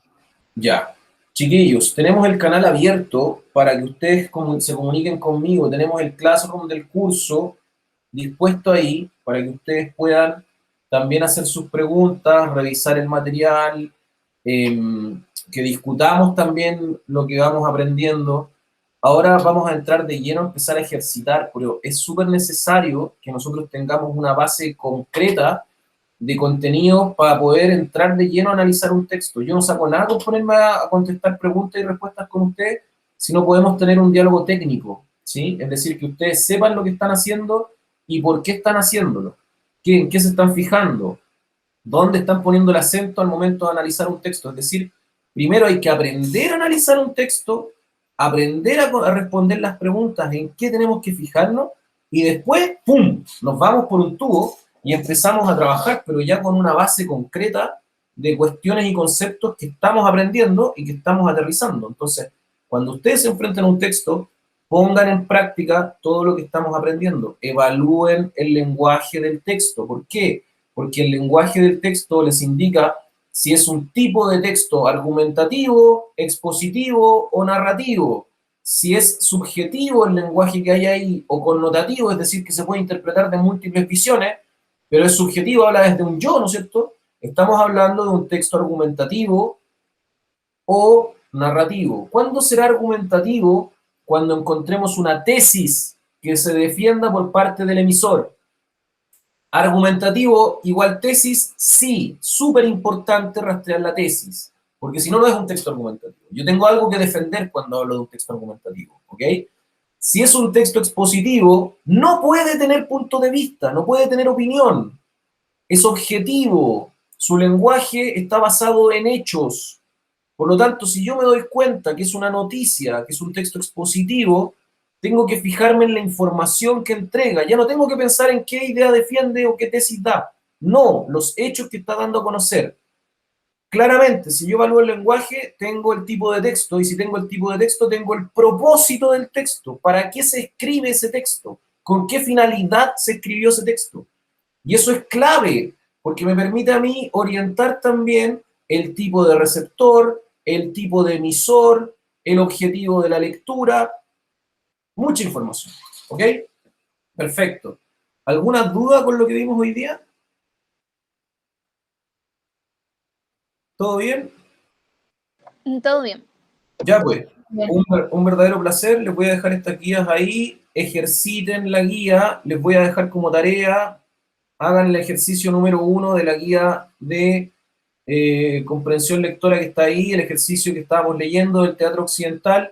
Ya. Chiquillos, tenemos el canal abierto para que ustedes se comuniquen conmigo. Tenemos el Classroom del curso dispuesto ahí para que ustedes puedan también hacer sus preguntas, revisar el material, que discutamos también lo que vamos aprendiendo. Ahora vamos a entrar de lleno a empezar a ejercitar, pero es súper necesario que nosotros tengamos una base concreta de contenido para poder entrar de lleno a analizar un texto. Yo no saco nada con ponerme a contestar preguntas y respuestas con ustedes si no podemos tener un diálogo técnico, ¿sí? Es decir, que ustedes sepan lo que están haciendo y por qué están haciéndolo, en qué se están fijando, dónde están poniendo el acento al momento de analizar un texto. Es decir, primero hay que aprender a analizar un texto, aprender a responder las preguntas en qué tenemos que fijarnos y después, ¡pum!, nos vamos por un tubo y empezamos a trabajar, pero ya con una base concreta de cuestiones y conceptos que estamos aprendiendo y que estamos aterrizando. Entonces, cuando ustedes se enfrenten a un texto, pongan en práctica todo lo que estamos aprendiendo, evalúen el lenguaje del texto. ¿Por qué? Porque el lenguaje del texto les indica si es un tipo de texto argumentativo, expositivo o narrativo. Si es subjetivo el lenguaje que hay ahí o connotativo, es decir, que se puede interpretar de múltiples visiones, pero es subjetivo, habla desde un yo, ¿no es cierto? Estamos hablando de un texto argumentativo o narrativo. ¿Cuándo será argumentativo? Cuando encontremos una tesis que se defienda por parte del emisor. Argumentativo igual tesis, sí, súper importante rastrear la tesis, porque si no, no es un texto argumentativo. Yo tengo algo que defender cuando hablo de un texto argumentativo, ¿ok? Si es un texto expositivo, no puede tener punto de vista, no puede tener opinión, es objetivo, su lenguaje está basado en hechos. Por lo tanto, si yo me doy cuenta que es una noticia, que es un texto expositivo, tengo que fijarme en la información que entrega. Ya no tengo que pensar en qué idea defiende o qué tesis da. No, los hechos que está dando a conocer. Claramente, si yo evalúo el lenguaje, tengo el tipo de texto, y si tengo el tipo de texto, tengo el propósito del texto. ¿Para qué se escribe ese texto? ¿Con qué finalidad se escribió ese texto? Y eso es clave, porque me permite a mí orientar también el tipo de receptor, el tipo de emisor, el objetivo de la lectura, mucha información, ¿ok? Perfecto. ¿Alguna duda con lo que vimos hoy día? ¿Todo bien? Todo bien. Ya pues, Bien. un verdadero placer. Les voy a dejar estas guías ahí, ejerciten la guía, les voy a dejar como tarea, hagan el ejercicio número 1 de la guía de comprensión lectora que está ahí, el ejercicio que estábamos leyendo del teatro occidental.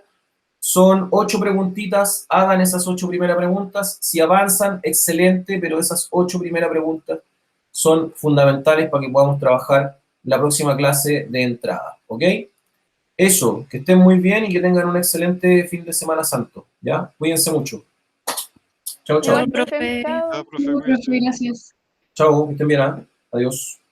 Son 8 preguntitas, hagan esas 8 primeras preguntas. Si avanzan, excelente, pero esas 8 primeras preguntas son fundamentales para que podamos trabajar la próxima clase de entrada, ¿ok? Eso, que estén muy bien y que tengan un excelente fin de Semana Santo, ¿ya? Cuídense mucho. Chao, chao. Igual, profe, profe. chao. Chao, profe, Profe, cuídese. gracias. Chao, que estén bien, ¿ah? Adiós.